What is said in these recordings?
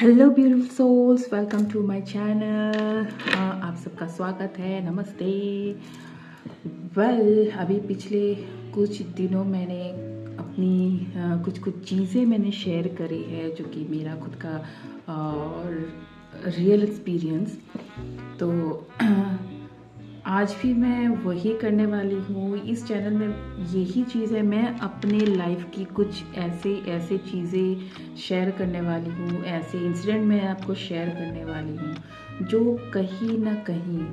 Hello beautiful souls, welcome to my channel. आप सबका स्वागत है। नमस्ते। अभी पिछले कुछ दिनों मैंने अपनी कुछ चीज़ें मैंने शेयर करी है जो कि मेरा खुद का रियल एक्सपीरियंस। तो आज भी मैं वही करने वाली हूँ। इस चैनल में यही चीज़ है, मैं अपने लाइफ की कुछ ऐसे चीज़ें शेयर करने वाली हूँ, ऐसे इंसिडेंट मैं आपको शेयर करने वाली हूँ जो कहीं ना कहीं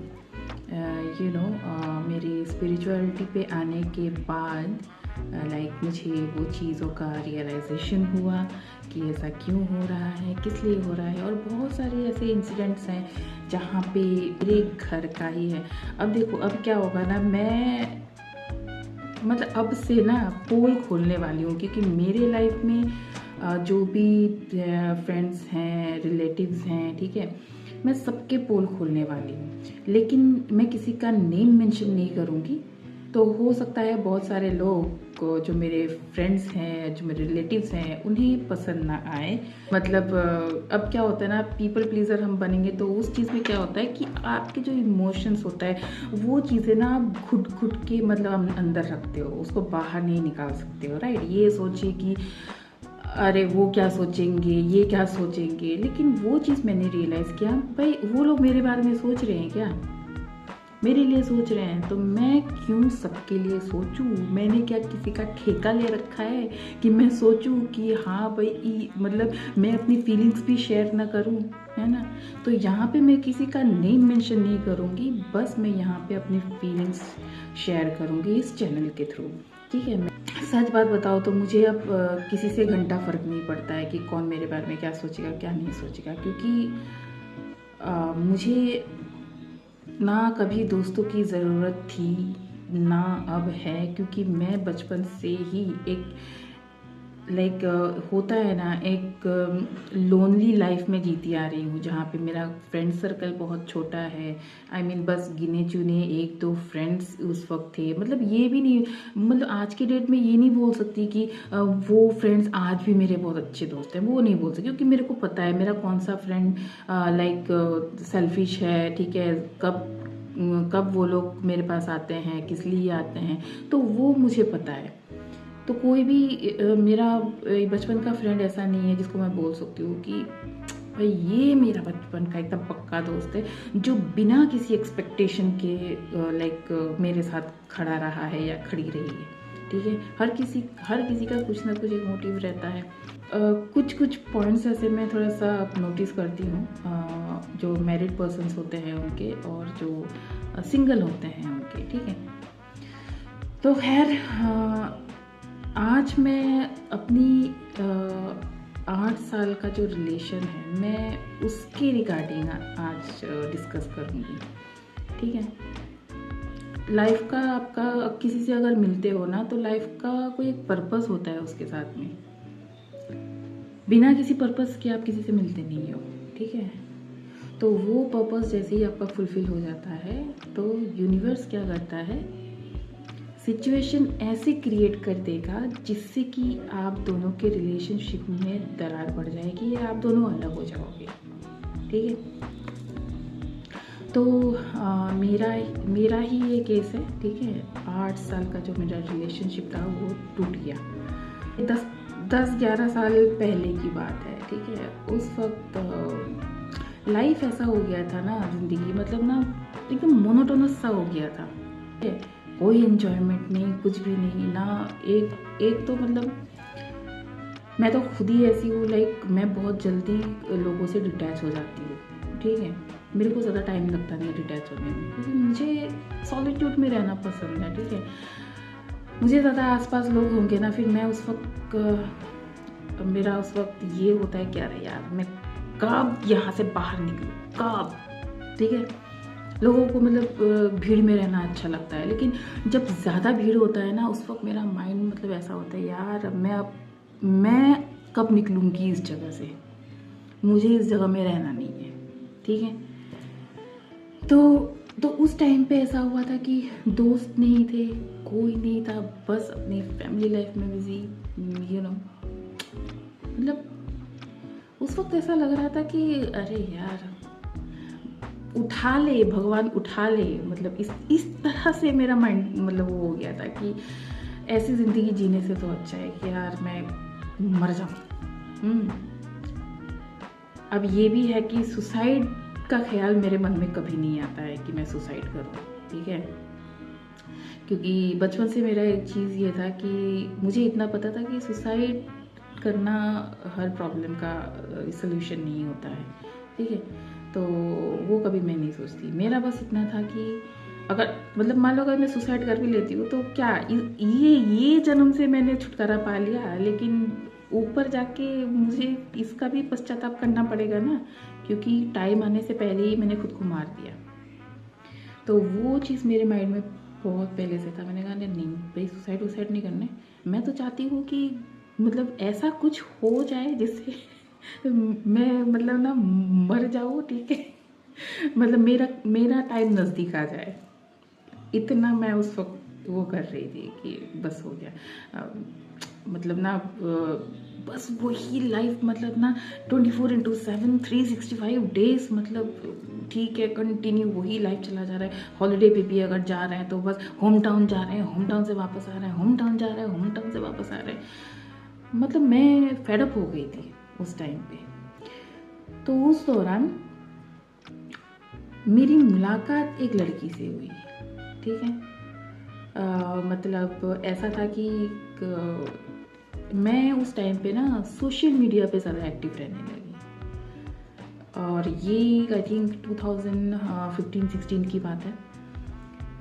मेरी स्पिरिचुअलिटी पे आने के बाद मुझे वो चीज़ों का रियलाइजेशन हुआ कि ऐसा क्यों हो रहा है, किस लिए हो रहा है। और बहुत सारे ऐसे इंसिडेंट्स हैं जहाँ पे मेरे घर का ही है। अब देखो, अब क्या होगा ना, मैं मतलब अब से ना पोल खोलने वाली हूँ, क्योंकि मेरे लाइफ में जो भी फ्रेंड्स हैं, रिलेटिव्स हैं, ठीक है, मैं सबके पोल खोलने वाली हूँ। लेकिन मैं किसी का नेम मेंशन नहीं करूँगी। तो हो सकता है बहुत सारे लोग को, जो मेरे फ्रेंड्स हैं, जो मेरे रिलेटिव्स हैं, उन्हें पसंद ना आए। मतलब अब क्या होता है ना, पीपल प्लीजर हम बनेंगे तो उस चीज़ में क्या होता है कि आपके जो इमोशंस होता है वो चीज़ें ना आप घुट के मतलब अंदर रखते हो, उसको बाहर नहीं निकाल सकते हो, राइट। ये सोचिए कि अरे वो क्या सोचेंगे, ये क्या सोचेंगे। लेकिन वो चीज़ मैंने रियलाइज़ किया, भाई वो लोग मेरे बारे में सोच रहे हैं क्या, मेरे लिए सोच रहे हैं, तो मैं क्यों सबके लिए सोचूं। मैंने क्या किसी का ठेका ले रखा है कि मैं सोचूं कि हाँ भाई, मतलब मैं अपनी फीलिंग्स भी शेयर ना करूं, है ना। तो यहाँ पे मैं किसी का नेम मेंशन नहीं करूँगी, बस मैं यहाँ पे अपनी फीलिंग्स शेयर करूँगी इस चैनल के थ्रू, ठीक है। मैं सच बात बताओ तो मुझे अब किसी से घंटा फर्क नहीं पड़ता है कि कौन मेरे बारे में क्या सोचेगा क्या नहीं सोचेगा, क्योंकि मुझे ना कभी दोस्तों की ज़रूरत थी ना अब है, क्योंकि मैं बचपन से ही एक होता है ना, एक लोनली लाइफ में जीती आ रही हूँ, जहाँ पे मेरा फ्रेंड सर्कल बहुत छोटा है। बस गिने चुने एक दो फ्रेंड्स उस वक्त थे। मतलब ये भी नहीं, मतलब आज के डेट में ये नहीं बोल सकती कि वो फ्रेंड्स आज भी मेरे बहुत अच्छे दोस्त हैं, वो नहीं बोल सकती, क्योंकि मेरे को पता है मेरा कौन सा फ्रेंड सेल्फिश है, ठीक है, कब वो लोग मेरे पास आते हैं, किस लिए आते हैं, तो वो मुझे पता है। तो कोई भी मेरा बचपन का फ्रेंड ऐसा नहीं है जिसको मैं बोल सकती हूँ कि भाई ये मेरा बचपन का एकदम पक्का दोस्त है, जो बिना किसी एक्सपेक्टेशन के मेरे साथ खड़ा रहा है या खड़ी रही है, ठीक है। हर किसी का कुछ ना कुछ एक मोटिव रहता है। कुछ पॉइंट्स ऐसे मैं थोड़ा सा नोटिस करती हूँ, जो मैरिड पर्सन्स होते हैं उनके, और जो सिंगल होते हैं उनके, ठीक है। तो खैर, आज मैं अपनी 8 साल का जो रिलेशन है, मैं उसके रिगार्डिंग आज डिस्कस करूँगी, ठीक है। लाइफ का आपका किसी से अगर मिलते हो ना, तो लाइफ का कोई एक पर्पस होता है उसके साथ में। बिना किसी पर्पस के आप किसी से मिलते नहीं हो, ठीक है। तो वो पर्पस जैसे ही आपका फुलफिल हो जाता है, तो यूनिवर्स क्या करता है, सिचुएशन ऐसे क्रिएट कर देगा जिससे कि आप दोनों के रिलेशनशिप में दरार पड़ जाएगी या आप दोनों अलग हो जाओगे, ठीक है। तो मेरा ही ये केस है, ठीक है। 8 साल का जो मेरा रिलेशनशिप था वो टूट गया। 10-11 साल पहले की बात है, ठीक है। उस वक्त लाइफ ऐसा हो गया था ना, ज़िंदगी मतलब ना एकदम मोनोटोनस सा हो गया था, ठीक है। कोई एन्जॉयमेंट नहीं, कुछ भी नहीं ना। एक तो मतलब मैं तो खुद ही ऐसी हूँ, मैं बहुत जल्दी लोगों से डिटैच हो जाती हूँ, ठीक है। मेरे को ज़्यादा टाइम लगता नहीं है डिटैच होने में, क्योंकि मुझे सॉलिट्यूड में रहना पसंद है, ठीक है। मुझे ज़्यादा आसपास लोग होंगे ना, फिर मैं उस वक्त मेरा उस वक्त ये होता है कि अरे यार, मैं कब यहाँ से बाहर निकलूँ, कब, ठीक है। लोगों को मतलब भीड़ में रहना अच्छा लगता है, लेकिन जब ज़्यादा भीड़ होता है ना, उस वक्त मेरा माइंड मतलब ऐसा होता है, यार अब मैं कब निकलूँगी इस जगह से, मुझे इस जगह में रहना नहीं है, ठीक है। तो उस टाइम पे ऐसा हुआ था कि दोस्त नहीं थे, कोई नहीं था, बस अपनी फैमिली लाइफ में बिजी, मतलब उस वक्त ऐसा लग रहा था कि अरे यार उठा ले भगवान, उठा ले। मतलब इस तरह से मेरा माइंड मतलब वो हो गया था कि ऐसी ज़िंदगी जीने से तो अच्छा है कि यार मैं मर जाऊँ। अब ये भी है कि सुसाइड का ख्याल मेरे मन में कभी नहीं आता है कि मैं सुसाइड करूँ, ठीक है। क्योंकि बचपन से मेरा एक चीज़ ये था कि मुझे इतना पता था कि सुसाइड करना हर प्रॉब्लम का सल्यूशन नहीं होता है, ठीक है। तो वो कभी मैं नहीं सोचती। मेरा बस इतना था कि अगर मतलब मान लो अगर मैं सुसाइड कर भी लेती हूँ तो क्या ये जन्म से मैंने छुटकारा पा लिया, लेकिन ऊपर जाके मुझे इसका भी पश्चाताप करना पड़ेगा ना, क्योंकि टाइम आने से पहले ही मैंने खुद को मार दिया। तो वो चीज़ मेरे माइंड में बहुत पहले से था। मैंने कहा नहीं भाई, सुसाइड नहीं करना है। मैं तो चाहती हूँ कि मतलब ऐसा कुछ हो जाए जिससे मैं मतलब ना मर जाऊँ, ठीक है। मतलब मेरा टाइम नज़दीक आ जाए, इतना मैं उस वक्त वो कर रही थी कि बस हो गया। मतलब ना बस वही लाइफ, मतलब ना 24/7 365 डेज, मतलब ठीक है कंटिन्यू वही लाइफ चला जा रहा है। हॉलीडे पे भी अगर जा रहे हैं तो बस होम टाउन जा रहे हैं, होम टाउन से वापस आ रहे हैं, होम टाउन जा रहे हैं, होम टाउन से वापस आ रहे हैं। मतलब मैं फेडअप हो गई थी उस टाइम पे। तो उस दौरान मेरी मुलाकात एक लड़की से हुई, ठीक है। मतलब ऐसा था कि मैं उस टाइम पे ना सोशल मीडिया पे ज़्यादा एक्टिव रहने लगी, और ये आई थिंक 2015-16 की बात है।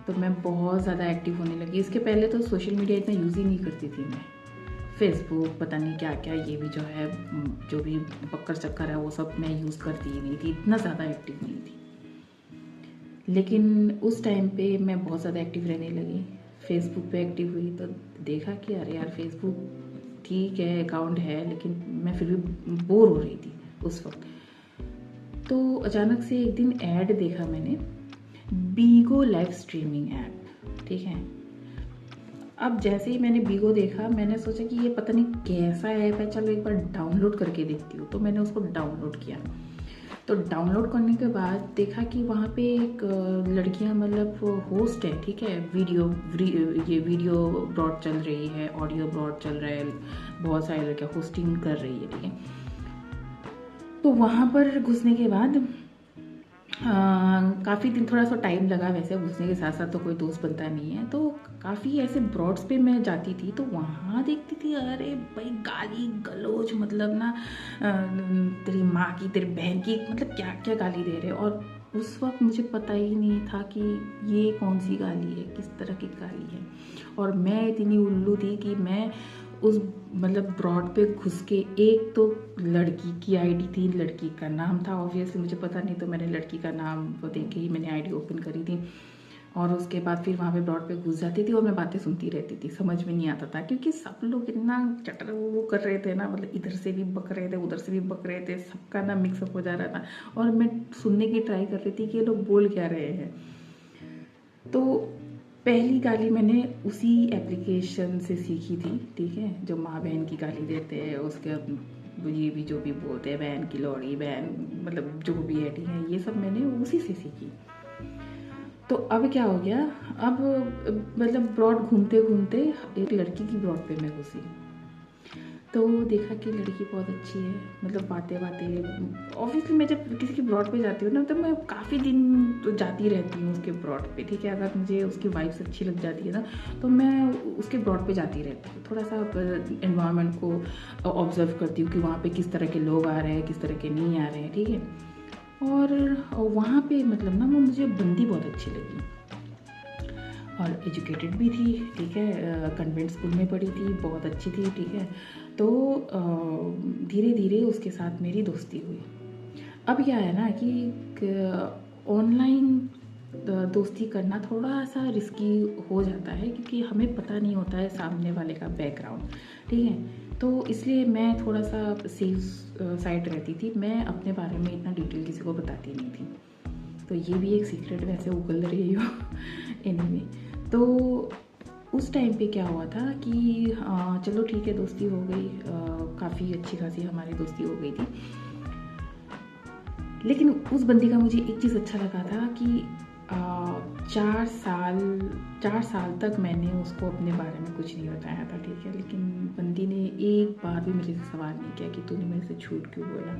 तो मैं बहुत ज़्यादा एक्टिव होने लगी। इसके पहले तो सोशल मीडिया इतना यूज़ ही नहीं करती थी मैं। फेसबुक पता नहीं क्या क्या, ये भी जो है जो भी बक्कर चक्कर है वो सब मैं यूज़ करती ही नहीं थी, इतना ज़्यादा एक्टिव नहीं थी। लेकिन उस टाइम पे मैं बहुत ज़्यादा एक्टिव रहने लगी। फेसबुक पे एक्टिव हुई तो देखा कि अरे यार फेसबुक ठीक है अकाउंट है, लेकिन मैं फिर भी बोर हो रही थी उस वक्त। तो अचानक से एक दिन ऐड देखा मैंने, बीगो लाइव स्ट्रीमिंग ऐप, ठीक है। अब जैसे ही मैंने बीगो देखा, मैंने सोचा कि ये पता नहीं कैसा ऐप है, चलो एक बार डाउनलोड करके देखती हूँ। तो मैंने उसको डाउनलोड किया। तो डाउनलोड करने के बाद देखा कि वहाँ पे एक लड़कियाँ मतलब होस्ट है, ठीक है। ये वीडियो ब्रॉड चल रही है, ऑडियो ब्रॉड चल रहा है, बहुत सारी लड़कियाँ होस्टिंग कर रही है, ठीक है। तो वहाँ पर घुसने के बाद काफ़ी दिन थोड़ा सा टाइम लगा, वैसे घुसने के साथ साथ तो कोई दोस्त बनता नहीं है। तो काफ़ी ऐसे ब्रॉड्स पे मैं जाती थी, तो वहाँ देखती थी अरे भाई गाली गलौज, मतलब ना तेरी माँ की, तेरी बहन की, मतलब क्या क्या गाली दे रहे। और उस वक्त मुझे पता ही नहीं था कि ये कौन सी गाली है, किस तरह की गाली है। और मैं इतनी उल्लू थी कि मैं उस मतलब ब्रॉड पे घुस के, एक तो लड़की की आईडी थी, लड़की का नाम था, ऑब्वियसली मुझे पता नहीं, तो मैंने लड़की का नाम देख के ही मैंने आईडी ओपन करी थी। और उसके बाद फिर वहाँ पे ब्रॉड पे घुस जाती थी और मैं बातें सुनती रहती थी, समझ में नहीं आता था क्योंकि सब लोग इतना चटर वो कर रहे थे ना, मतलब इधर से भी बक रहे थे, उधर से भी बक रहे थे, सबका ना मिक्सअप हो जा रहा था। और मैं सुनने की ट्राई कर रही थी कि ये लोग बोल क्या रहे हैं। तो पहली गाली मैंने उसी एप्लीकेशन से सीखी थी, ठीक है। जो माँ बहन की गाली देते हैं, उसके ये भी जो भी बोलते हैं, बहन की लौड़ी, बहन मतलब जो भी है, ठीक है। ये सब मैंने उसी से सीखी। तो अब क्या हो गया, अब मतलब ब्रॉड घूमते घूमते एक लड़की की ब्रॉड पे मैं घुसी। तो देखा कि लड़की बहुत अच्छी है, मतलब बातें ऑब्वियसली मैं जब किसी की ब्रॉड पे जाती हूँ ना, तो मैं काफ़ी दिन तो जाती रहती हूँ उसके ब्रॉड पे, ठीक है। अगर मुझे उसकी वाइब्स अच्छी लग जाती है ना, तो मैं उसके ब्रॉड पे जाती रहती हूँ। थोड़ा सा एनवायरनमेंट को ऑब्जर्व करती हूँ कि वहाँ पे किस तरह के लोग आ रहे हैं, किस तरह के नहीं आ रहे हैं, ठीक है। और वहाँ पे मतलब ना वो मुझे बंदी बहुत अच्छी लगी, और एजुकेटेड भी थी, ठीक है। कन्वेंट स्कूल में पढ़ी थी, बहुत अच्छी थी, ठीक है। तो धीरे धीरे उसके साथ मेरी दोस्ती हुई। अब क्या है ना कि ऑनलाइन दोस्ती करना थोड़ा सा रिस्की हो जाता है, क्योंकि हमें पता नहीं होता है सामने वाले का बैकग्राउंड, ठीक है। तो इसलिए मैं थोड़ा सा सेफ साइड रहती थी, मैं अपने बारे में इतना डिटेल किसी को बताती नहीं थी। तो ये भी एक सीक्रेट वैसे उगल रही हो एनीवे। तो उस टाइम पे क्या हुआ था कि चलो ठीक है दोस्ती हो गई, काफ़ी अच्छी खासी हमारी दोस्ती हो गई थी। लेकिन उस बंदी का मुझे एक चीज़ अच्छा लगा था कि 4 साल तक मैंने उसको अपने बारे में कुछ नहीं बताया था, ठीक है। लेकिन बंदी ने एक बार भी मेरे से सवाल नहीं किया कि तूने मेरे से झूठ क्यों बोला।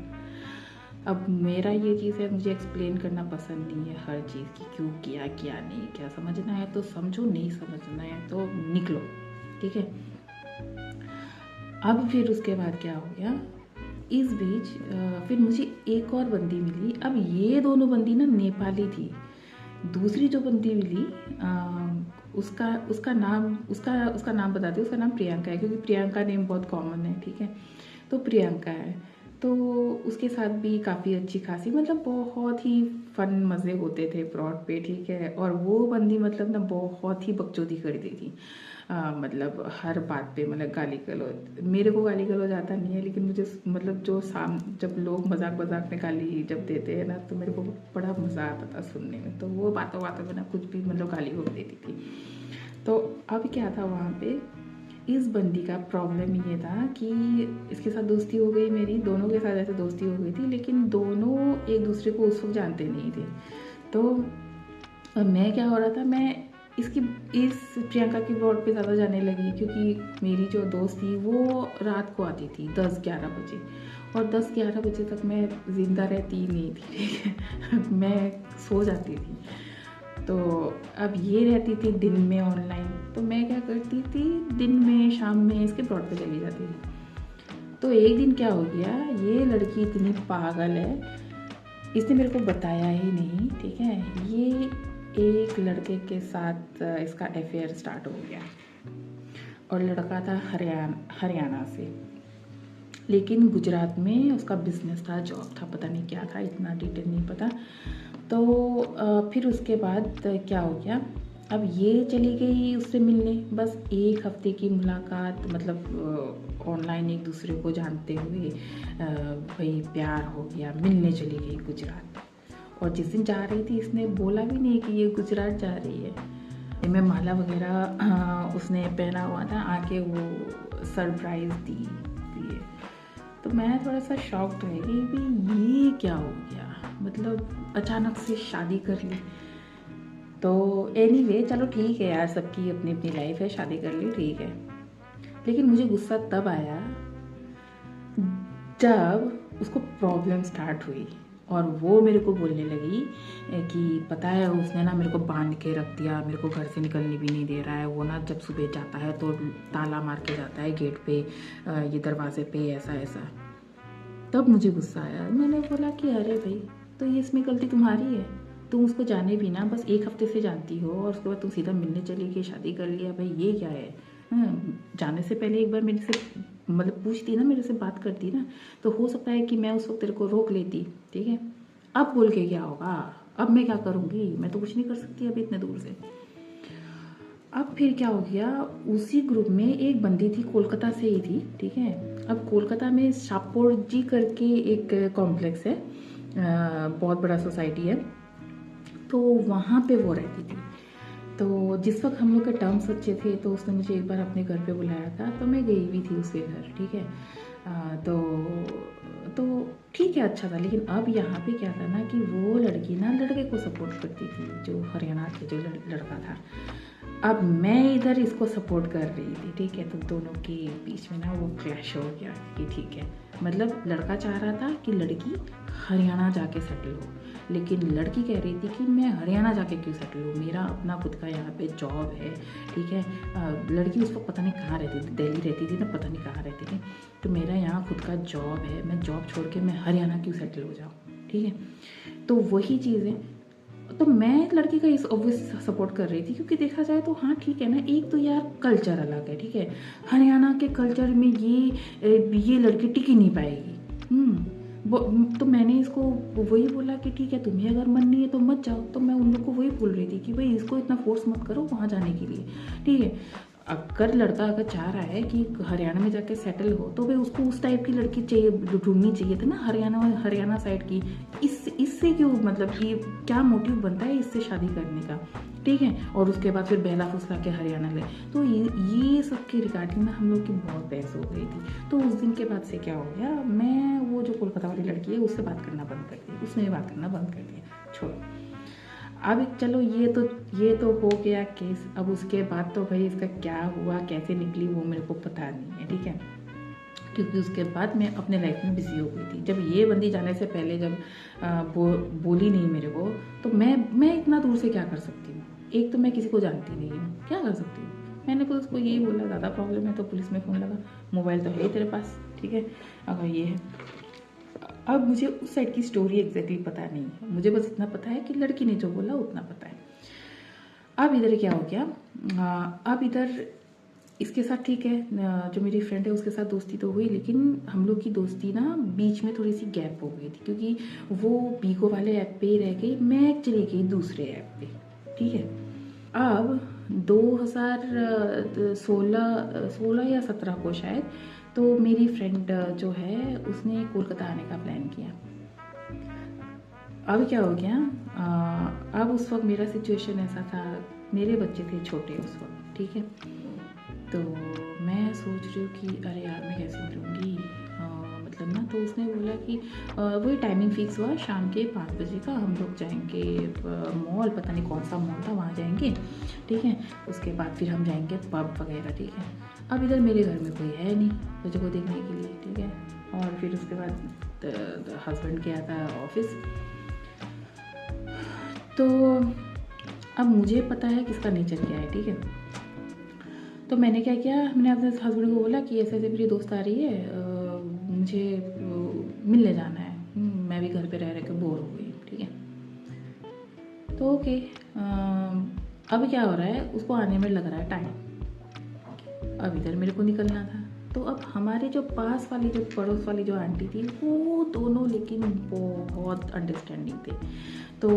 अब मेरा ये चीज़ है, मुझे एक्सप्लेन करना पसंद नहीं है हर चीज़ की, क्यों किया क्या नहीं किया। समझना है तो समझो, नहीं समझना है तो निकलो, ठीक है। अब फिर उसके बाद क्या हो गया, इस बीच फिर मुझे एक और बंदी मिली। अब ये दोनों बंदी ना नेपाली थी। दूसरी जो बंदी मिली उसका नाम बताती हूँ। उसका नाम प्रियंका है, क्योंकि प्रियंका नेम बहुत कॉमन है, ठीक है। तो प्रियंका है, तो उसके साथ भी काफ़ी अच्छी खासी, मतलब बहुत ही फन मज़े होते थे प्लॉट पे, ठीक है। और वो बंदी मतलब ना बहुत ही बकचोदी करती थी, मतलब हर बात पे, मतलब गाली गलौज। मेरे को गाली गलौज आता नहीं है, लेकिन मुझे मतलब जब लोग मजाक में गाली जब देते हैं ना, तो मेरे को बड़ा मज़ा आता था सुनने में। तो वो बातों में ना कुछ भी मतलब गाली गलौज देती थी। तो अब क्या था वहाँ पे, इस बंदी का प्रॉब्लम ये था कि इसके साथ दोस्ती हो गई मेरी, दोनों के साथ ऐसे दोस्ती हो गई थी, लेकिन दोनों एक दूसरे को उस वक्त जानते नहीं थे। तो मैं क्या हो रहा था, मैं इस प्रियंका की ब्लॉग पे ज़्यादा जाने लगी, क्योंकि मेरी जो दोस्त थी वो रात को आती थी 10-11 बजे, और 10-11 बजे तक मैं ज़िंदा रहती ही नहीं थी, ठीक है। मैं सो जाती थी। तो अब ये रहती थी दिन में ऑनलाइन, तो मैं क्या करती थी, दिन में शाम में इसके ब्लॉग पे चली जाती थी। तो एक दिन क्या हो गया, ये लड़की इतनी पागल है, इसने मेरे को बताया ही नहीं, ठीक है। ये एक लड़के के साथ इसका अफेयर स्टार्ट हो गया, और लड़का था हरियाणा से, लेकिन गुजरात में उसका बिजनेस था, जॉब था, पता नहीं क्या था, इतना डिटेल नहीं पता। तो फिर उसके बाद क्या हो गया, अब ये चली गई उससे मिलने, बस 1 हफ्ते की मुलाकात, मतलब ऑनलाइन एक दूसरे को जानते हुए भाई प्यार हो गया, मिलने चली गई गुजरात। और जिस दिन जा रही थी, इसने बोला भी नहीं कि ये गुजरात जा रही है। मैं माला वगैरह उसने पहना हुआ था, आके वो सरप्राइज़ दी। तो मैं थोड़ा सा शॉक्ड रह गई भी, ये क्या हो गया, मतलब अचानक से शादी कर ली। तो एनीवे चलो ठीक है यार, सबकी अपनी अपनी लाइफ है, शादी कर ली ठीक है। लेकिन मुझे गुस्सा तब आया जब उसको प्रॉब्लम स्टार्ट हुई, और वो मेरे को बोलने लगी कि पता है उसने ना मेरे को बांध के रख दिया, मेरे को घर से निकलने भी नहीं दे रहा है। वो ना जब सुबह जाता है तो ताला मार के जाता है गेट पे, ये दरवाजे पे, ऐसा ऐसा। तब मुझे गुस्सा आया। मैंने बोला कि अरे भाई, तो ये इसमें गलती तुम्हारी है, तुम उसको जाने भी ना, बस 1 हफ्ते से जानती हो, और उसके बाद तुम सीधा मिलने चली गई, शादी कर लिया। भाई ये क्या है? जाने से पहले एक बार मेरे से मतलब पूछती ना, मेरे से बात करती ना, तो हो सकता है कि मैं उस वक्त तेरे को रोक लेती, ठीक है। अब बोल के क्या होगा, अब मैं क्या करूँगी, मैं तो कुछ नहीं कर सकती अभी इतने दूर से। अब फिर क्या हो गया, उसी ग्रुप में एक बंदी थी, कोलकाता से ही थी, ठीक है। अब कोलकाता में शापोरजी करके एक कॉम्प्लेक्स है, बहुत बड़ा सोसाइटी है, तो वहाँ पे वो रहती थी। तो जिस वक्त हम लोग के टर्म्स अच्छे थे, तो उसने मुझे एक बार अपने घर पे बुलाया था, तो मैं गई भी थी उसके घर, ठीक है। तो ठीक है, अच्छा था। लेकिन अब यहाँ पे क्या था ना, कि वो लड़की ना लड़के को सपोर्ट करती थी, जो हरियाणा से जो लड़का था। अब मैं इधर इसको सपोर्ट कर रही थी, ठीक है। तो दोनों के बीच में ना वो क्लैश हो गया कि ठीक है, मतलब लड़का चाह रहा था कि लड़की हरियाणा जाके सेटल हो, लेकिन लड़की कह रही थी कि मैं हरियाणा जाके क्यों सेटल हूँ, मेरा अपना खुद का यहाँ पे जॉब है, ठीक है। लड़की उस वक्त पता नहीं कहाँ रहती थी, दिल्ली रहती थी ना, पता नहीं कहाँ रहती थी। तो मेरा यहाँ खुद का जॉब है, मैं जॉब छोड़ के मैं हरियाणा क्यों सेटल हो जाऊँ, ठीक है। तो वही चीज़ है। तो मैं लड़की का इस ऑब्वियस सपोर्ट कर रही थी, क्योंकि देखा जाए तो हाँ ठीक है ना, एक तो यार कल्चर अलग है, ठीक है। हरियाणा के कल्चर में ये लड़की टिक ही नहीं पाएगी। तो मैंने इसको वही बोला कि ठीक है, तुम्हें अगर मन नहीं है तो मत जाओ। तो मैं उन लोग को वही बोल रही थी कि भाई इसको इतना फोर्स मत करो वहाँ जाने के लिए, ठीक है। अगर लड़का अगर चाह रहा है कि हरियाणा में जाके सेटल हो तो भाई उसको उस टाइप की लड़की चाहिए, ढूंढनी चाहिए थी ना, हरियाणा साइड की। इससे क्यों, मतलब कि क्या मोटिव बनता है इससे शादी करने का, ठीक है। और उसके बाद फिर बहला फुसला के हरियाणा ले, तो ये सब के रिगार्डिंग ना हम लोग की बहुत बहस हो गई थी। तो उस दिन के बाद से क्या हो गया, मैं वो जो कोलकाता वाली लड़की है उससे बात करना बंद कर दी, उसने भी बात करना बंद कर दिया, छोड़ो। अब चलो ये तो हो गया केस। अब उसके बाद तो भाई इसका क्या हुआ, कैसे निकली, वो मेरे को पता नहीं है, ठीक है। क्योंकि उसके बाद मैं अपने लाइफ में बिजी हो गई थी। जब ये बंदी जाने से पहले जब बोली नहीं मेरे को, तो मैं इतना दूर से क्या कर सकती हूँ। एक तो मैं किसी को जानती नहीं हूँ, क्या कर सकती हूँ। मैंने तो उसको यही बोला, ज़्यादा प्रॉब्लम है तो पुलिस में फ़ोन लगा, मोबाइल तो है ही तेरे पास, ठीक है। अगर ये है, अब मुझे उस साइड की स्टोरी एग्जैक्टली पता नहीं है, मुझे बस इतना पता है कि लड़की ने जो बोला उतना पता है। अब इधर क्या हो गया, अब इधर इसके साथ ठीक है, जो मेरी फ्रेंड है उसके साथ दोस्ती तो हुई, लेकिन हम लोग की दोस्ती ना बीच में थोड़ी सी गैप हो गई थी, क्योंकि वो बीगो वाले ऐप पे ही रह गई, मैं चली गई दूसरे ऐप पे, ठीक है। अब 2016 या 17 को शायद, तो मेरी फ्रेंड जो है उसने कोलकाता आने का प्लान किया। अब क्या हो गया, अब उस वक्त मेरा सिचुएशन ऐसा था, मेरे बच्चे थे छोटे उस वक्त, ठीक है। तो मैं सोच रही हूँ कि अरे यार मैं कैसे मिलूँगी, मतलब ना। तो उसने बोला कि वही टाइमिंग फिक्स हुआ, शाम के 5 बजे का हम लोग जाएंगे मॉल, पता नहीं कौन सा मॉल था, वहाँ जाएंगे, ठीक है। उसके बाद फिर हम जाएंगे पब वगैरह, ठीक है। अब इधर मेरे घर में कोई है नहीं बच्चे को देखने के लिए, ठीक है। और फिर उसके बाद हस्बैंड गया था ऑफिस। तो अब मुझे पता है किसका नेचर क्या है, ठीक है। तो मैंने क्या किया, मैंने अपने हस्बैंड को बोला कि ऐसे ऐसे मेरी दोस्त आ रही है, मुझे मिलने जाना है, मैं भी घर पे रह के बोर हो गई, ठीक है। तो ओके, अब क्या हो रहा है, उसको आने में लग रहा है टाइम, अब इधर मेरे को निकलना था। तो अब हमारे जो पास वाली, जो पड़ोस वाली जो आंटी थी, वो दोनों लेकिन बहुत अंडरस्टैंडिंग थे। तो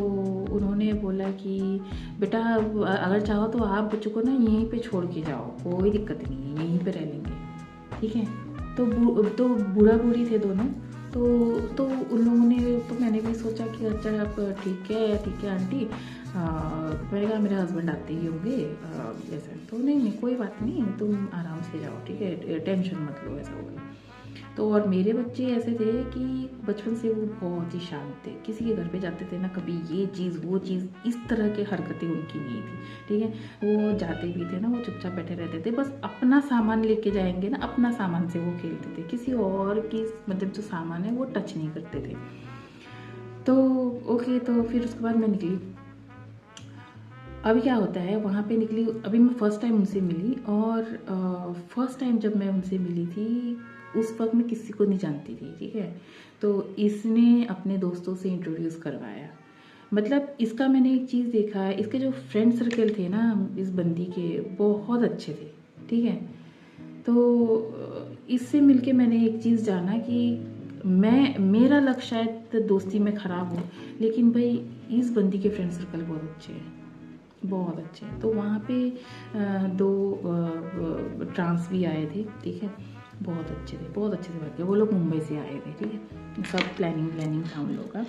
उन्होंने बोला कि बेटा अगर चाहो तो आप बच्चों को ना यहीं पे छोड़ के जाओ, कोई दिक्कत नहीं है, यहीं पे रह लेंगे, ठीक है। तो बूढ़ा बूढ़ी थे दोनों। तो उन लोगों ने, तो मैंने भी सोचा कि अच्छा आप ठीक है आंटी, मैंने कहा मेरे हस्बैंड आते ही होंगे, ऐसा तो नहीं कोई बात नहीं, तुम आराम से जाओ, ठीक है, टेंशन मत लो, ऐसा होगा। तो और मेरे बच्चे ऐसे थे कि बचपन से वो बहुत ही शांत थे, किसी के घर पे जाते थे ना कभी ये चीज़ वो चीज़, इस तरह के हरकतें उनकी नहीं थी, ठीक है। वो जाते भी थे ना, वो चुपचाप बैठे रहते थे, बस अपना सामान लेके जाएंगे ना, अपना सामान से वो खेलते थे, किसी और की मतलब जो सामान है वो टच नहीं करते थे। तो ओके, तो फिर उसके बाद मैं निकली। अभी क्या होता है, वहाँ पे निकली, अभी मैं फ़र्स्ट टाइम उनसे मिली, और फर्स्ट टाइम जब मैं उनसे मिली थी उस वक्त मैं किसी को नहीं जानती थी, ठीक है। तो इसने अपने दोस्तों से इंट्रोड्यूस करवाया, मतलब इसका मैंने एक चीज़ देखा है, इसके जो फ्रेंड सर्कल थे ना इस बंदी के, बहुत अच्छे थे, ठीक है। तो इससे मिलके मैंने एक चीज़ जाना कि मेरा लक्ष्य शायद दोस्ती में ख़राब हो, लेकिन भाई इस बंदी के फ्रेंड सर्कल बहुत अच्छे हैं, बहुत अच्छे हैं। तो वहाँ पे 2 ट्रांस भी आए थे, ठीक है, बहुत अच्छे से बैठ के, वो लोग मुंबई से आए थे, ठीक है। सब प्लानिंग था उन लोग का।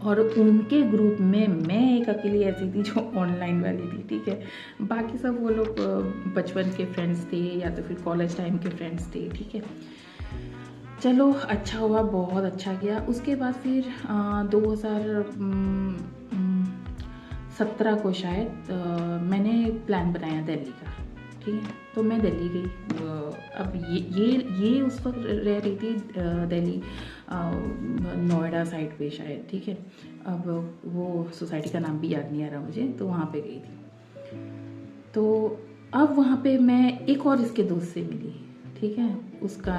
और उनके ग्रुप में मैं एक अकेली ऐसी थी जो ऑनलाइन वाली थी, ठीक है। बाकी सब वो लोग बचपन के फ्रेंड्स थे या तो फिर कॉलेज टाइम के फ्रेंड्स थे, ठीक है। चलो अच्छा हुआ, बहुत अच्छा गया। उसके बाद फिर 2017 को शायद मैंने प्लान बनाया दिल्ली का, ठीक है। तो मैं दिल्ली गई। अब ये उस वक्त रह रही थी दिल्ली नोएडा साइड पे शायद, ठीक है। अब वो सोसाइटी का नाम भी याद नहीं आ रहा मुझे, तो वहाँ पे गई थी। तो अब वहाँ पे मैं एक और इसके दोस्त से मिली, ठीक है। उसका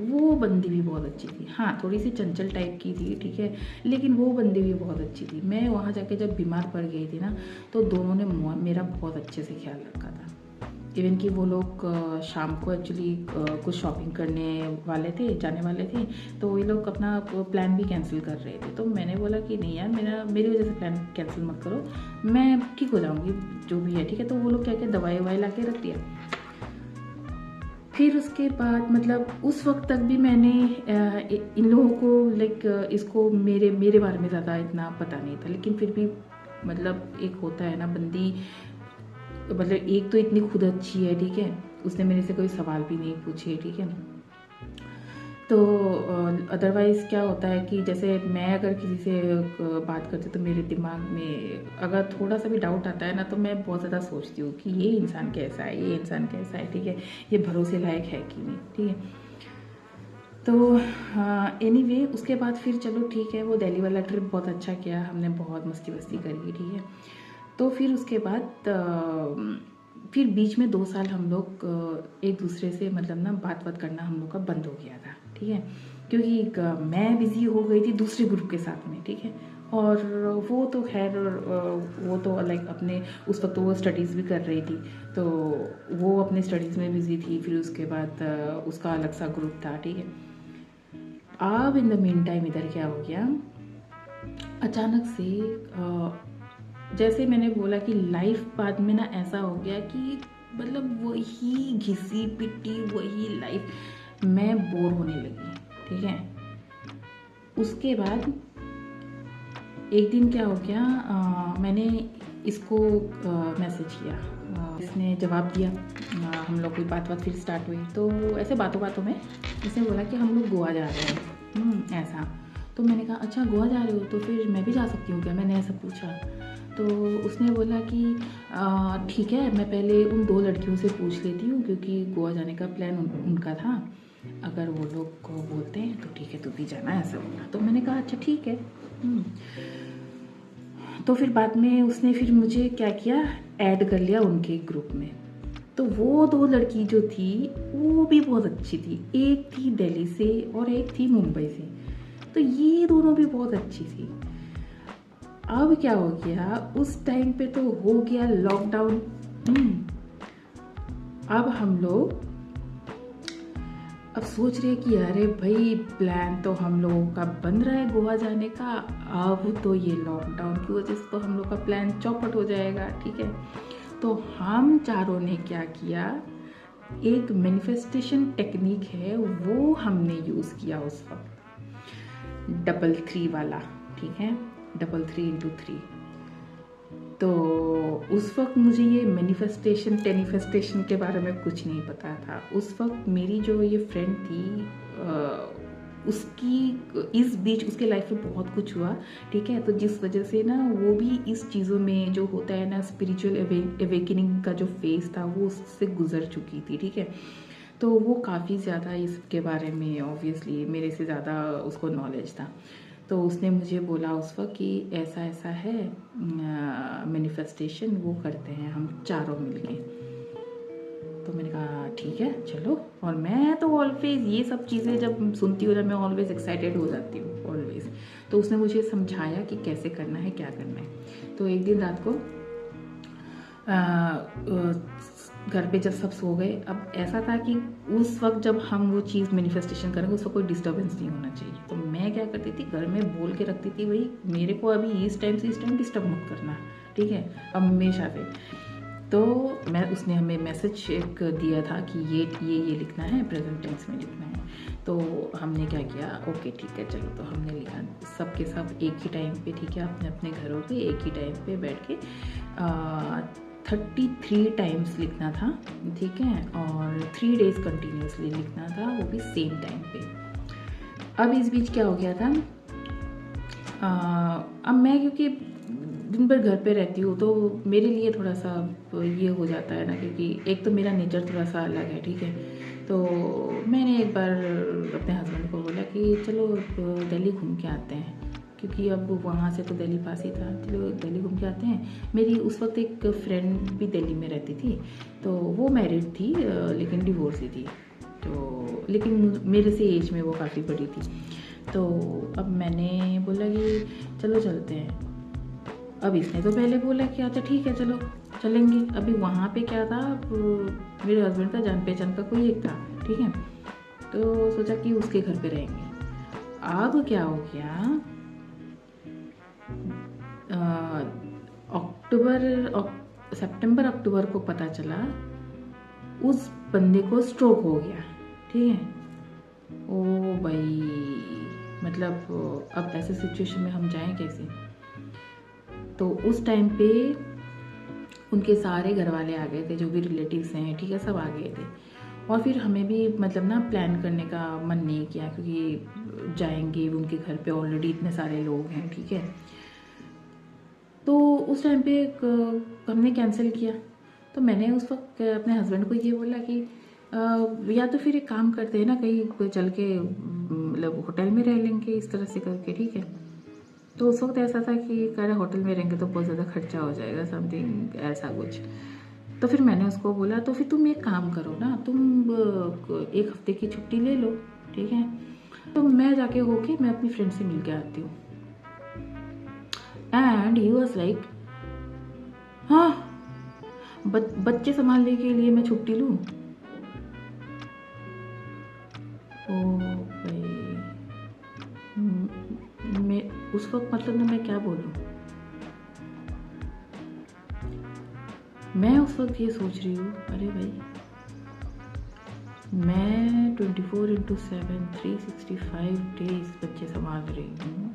वो बंदी भी बहुत अच्छी थी, हाँ थोड़ी सी चंचल टाइप की थी, ठीक है, लेकिन वो बंदी भी बहुत अच्छी थी। मैं वहाँ जाके जब बीमार पड़ गई थी ना, तो दोनों ने मेरा बहुत अच्छे से ख्याल रखा था। इवन कि वो लोग शाम को एक्चुअली कुछ शॉपिंग जाने वाले थे, तो ये लोग अपना प्लान भी कैंसिल कर रहे थे। तो मैंने बोला कि नहीं यार, मेरी वजह से प्लान कैंसिल मत करो, मैं ठीक हो जाऊँगी जो भी है, ठीक है। तो वो लोग क्या दवाई ला के रख दिया, फिर उसके बाद मतलब उस वक्त तक भी मैंने इन लोगों को लाइक इसको मेरे बारे में ज़्यादा इतना पता नहीं था, लेकिन फिर भी मतलब एक होता है ना बंदी, मतलब एक तो इतनी खुद अच्छी है, ठीक है, उसने मेरे से कोई सवाल भी नहीं पूछे, ठीक है। तो अदरवाइज़ क्या होता है कि जैसे मैं अगर किसी से बात करती तो मेरे दिमाग में अगर थोड़ा सा भी डाउट आता है ना, तो मैं बहुत ज़्यादा सोचती हूँ कि ये इंसान कैसा है, ये इंसान कैसा है, ठीक है, ये भरोसे लायक है कि नहीं, ठीक है। तो एनीवे उसके बाद फिर चलो ठीक है, वो दिल्ली वाला ट्रिप बहुत अच्छा किया हमने, बहुत मस्ती वस्ती करी, ठीक है। तो फिर उसके बाद फिर बीच में 2 साल हम लोग एक दूसरे से मतलब ना बात करना हम लोग का बंद हो गया था, ठीक है, क्योंकि मैं बिज़ी हो गई थी दूसरे ग्रुप के साथ में, ठीक है, और वो तो खैर वो तो लाइक अपने उस वक्त तो वो स्टडीज़ भी कर रही थी, तो वो अपने स्टडीज़ में बिज़ी थी। फिर उसके बाद उसका अलग सा ग्रुप था, ठीक है। अब इन द मीन टाइम इधर क्या हो गया, अचानक से जैसे मैंने बोला कि लाइफ बाद में ना ऐसा हो गया कि मतलब वही घिसी पिटी वही लाइफ, मैं बोर होने लगी, ठीक है। उसके बाद एक दिन क्या हो गया, मैंने इसको मैसेज किया, इसने जवाब दिया, हम लोग की बात फिर स्टार्ट हुई। तो ऐसे बातों में इसने बोला कि हम लोग गोवा जा रहे हैं, ऐसा। तो मैंने कहा अच्छा गोवा जा रहे हो तो फिर मैं भी जा सकती हूँ क्या, मैंने ऐसा पूछा। तो उसने बोला कि ठीक है, मैं पहले उन 2 लड़कियों से पूछ लेती हूँ, क्योंकि गोवा जाने का प्लान उनका था, अगर वो लोग को बोलते हैं तो ठीक है तू भी जाना, ऐसा बोला। तो मैंने कहा अच्छा ठीक है। तो फिर बाद में उसने फिर मुझे क्या किया, ऐड कर लिया उनके ग्रुप में। तो वो 2 लड़की जो थी वो भी बहुत अच्छी थी, एक थी दिल्ली से और एक थी मुंबई से, तो ये दोनों भी बहुत अच्छी थी। अब क्या हो गया, उस टाइम पे तो हो गया लॉकडाउन। अब हम लोग अब सोच रहे कि अरे भाई प्लान तो हम लोगों का बन रहा है गोवा जाने का, अब तो ये लॉकडाउन की वजह से तो हम लोग का प्लान चौपट हो जाएगा, ठीक है। तो हम चारों ने क्या किया, एक मैनिफेस्टेशन टेक्निक है वो हमने यूज़ किया उस वक्त, 3 वाला, ठीक है, 3 तो उस वक्त मुझे ये टेनिफेस्टेशन के बारे में कुछ नहीं पता था। उस वक्त मेरी जो ये फ्रेंड थी उसकी इस बीच उसके लाइफ में बहुत कुछ हुआ, ठीक है, तो जिस वजह से ना वो भी इस चीज़ों में जो होता है ना स्पिरिचुअल अवेकनिंग का जो फेज था वो उससे गुजर चुकी थी, ठीक है। तो वो काफ़ी ज़्यादा इसके बारे में ऑब्वियसली मेरे से ज़्यादा उसको नॉलेज था। तो उसने मुझे बोला उस वक्त कि ऐसा ऐसा है मैनिफेस्टेशन, वो करते हैं हम चारों मिलके। तो मैंने कहा ठीक है चलो, और मैं तो ऑलवेज ये सब चीज़ें जब सुनती हूँ ना मैं ऑलवेज एक्साइटेड हो जाती हूँ ऑलवेज। तो उसने मुझे समझाया कि कैसे करना है, क्या करना है। तो एक दिन रात को घर पे जब सब सो गए, अब ऐसा था कि उस वक्त जब हम वो चीज़ मैनिफेस्टेशन करेंगे उस वक्त कोई डिस्टर्बेंस नहीं होना चाहिए। तो मैं क्या करती थी, घर में बोल के रखती थी भाई मेरे को अभी इस टाइम से इस टाइम डिस्टर्ब मत करना, ठीक है, हमेशा से। तो उसने हमें मैसेज एक दिया था कि ये लिखना है, प्रेजेंट टेंस में लिखना है। तो हमने क्या किया, ओके ठीक है चलो, तो हमने लिखा सबके सब एक ही टाइम पे, ठीक है, अपने अपने घरों पे एक ही टाइम पे बैठ के 33 टाइम्स लिखना था, ठीक है, और 3 डेज कंटिन्यूसली लिखना था, वो भी सेम टाइम पे। अब इस बीच क्या हो गया था, अब मैं क्योंकि दिन भर घर पे रहती हूँ तो मेरे लिए थोड़ा सा ये हो जाता है ना, क्योंकि एक तो मेरा नेचर थोड़ा सा अलग है, ठीक है। तो मैंने एक बार अपने हस्बैंड को बोला कि चलो दिल्ली घूम के आते हैं, क्योंकि अब वहाँ से तो दिल्ली पास ही था, चलो दिल्ली घूम के आते हैं। मेरी उस वक्त एक फ्रेंड भी दिल्ली में रहती थी, तो वो मैरिड थी लेकिन डिवोर्सी थी, तो लेकिन मेरे से एज में वो काफ़ी बड़ी थी। तो अब मैंने बोला कि चलो चलते हैं। अब इसने तो पहले बोला कि अच्छा ठीक है चलो चलेंगे। अभी वहाँ पे क्या था, मेरे हस्बैंड का जान पहचान का कोई एक था, ठीक है, तो सोचा कि उसके घर पे रहेंगे। अब क्या हो गया, सितंबर अक्टूबर को पता चला उस बंदे को स्ट्रोक हो गया, ठीक है। ओ भाई, मतलब अब ऐसे सिचुएशन में हम जाएं कैसे। तो उस टाइम पे उनके सारे घर वाले आ गए थे, जो भी रिलेटिव्स हैं, ठीक है, सब आ गए थे। और फिर हमें भी मतलब ना प्लान करने का मन नहीं किया, क्योंकि जाएंगे उनके घर पे, ऑलरेडी इतने सारे लोग हैं, ठीक है। तो उस टाइम पे हमने कैंसिल किया। तो मैंने उस वक्त अपने हस्बैंड को ये बोला कि या तो फिर एक काम करते हैं ना, कहीं चल के मतलब होटल में रह लेंगे, इस तरह से करके, ठीक है। तो उस वक्त ऐसा था कि कह रहे होटल में रहेंगे तो बहुत ज़्यादा खर्चा हो जाएगा, समथिंग ऐसा कुछ। तो फिर मैंने उसको बोला, तो फिर तुम एक काम करो ना, तुम एक हफ्ते की छुट्टी ले लो, ठीक है। तो मैं जाके होके मैं अपनी फ्रेंड से मिल के आती हूँ। एंड ही वाज लाइक, हाँ बच्चे संभालने के लिए मैं छुट्टी लूँ। ओ भाई, मैं उस वक्त मतलब ना मैं क्या बोलूँ। मैं उस वक्त ये सोच रही हूँ, अरे भाई मैं 24/7 365 डेज बच्चे संभाल रही हूँ,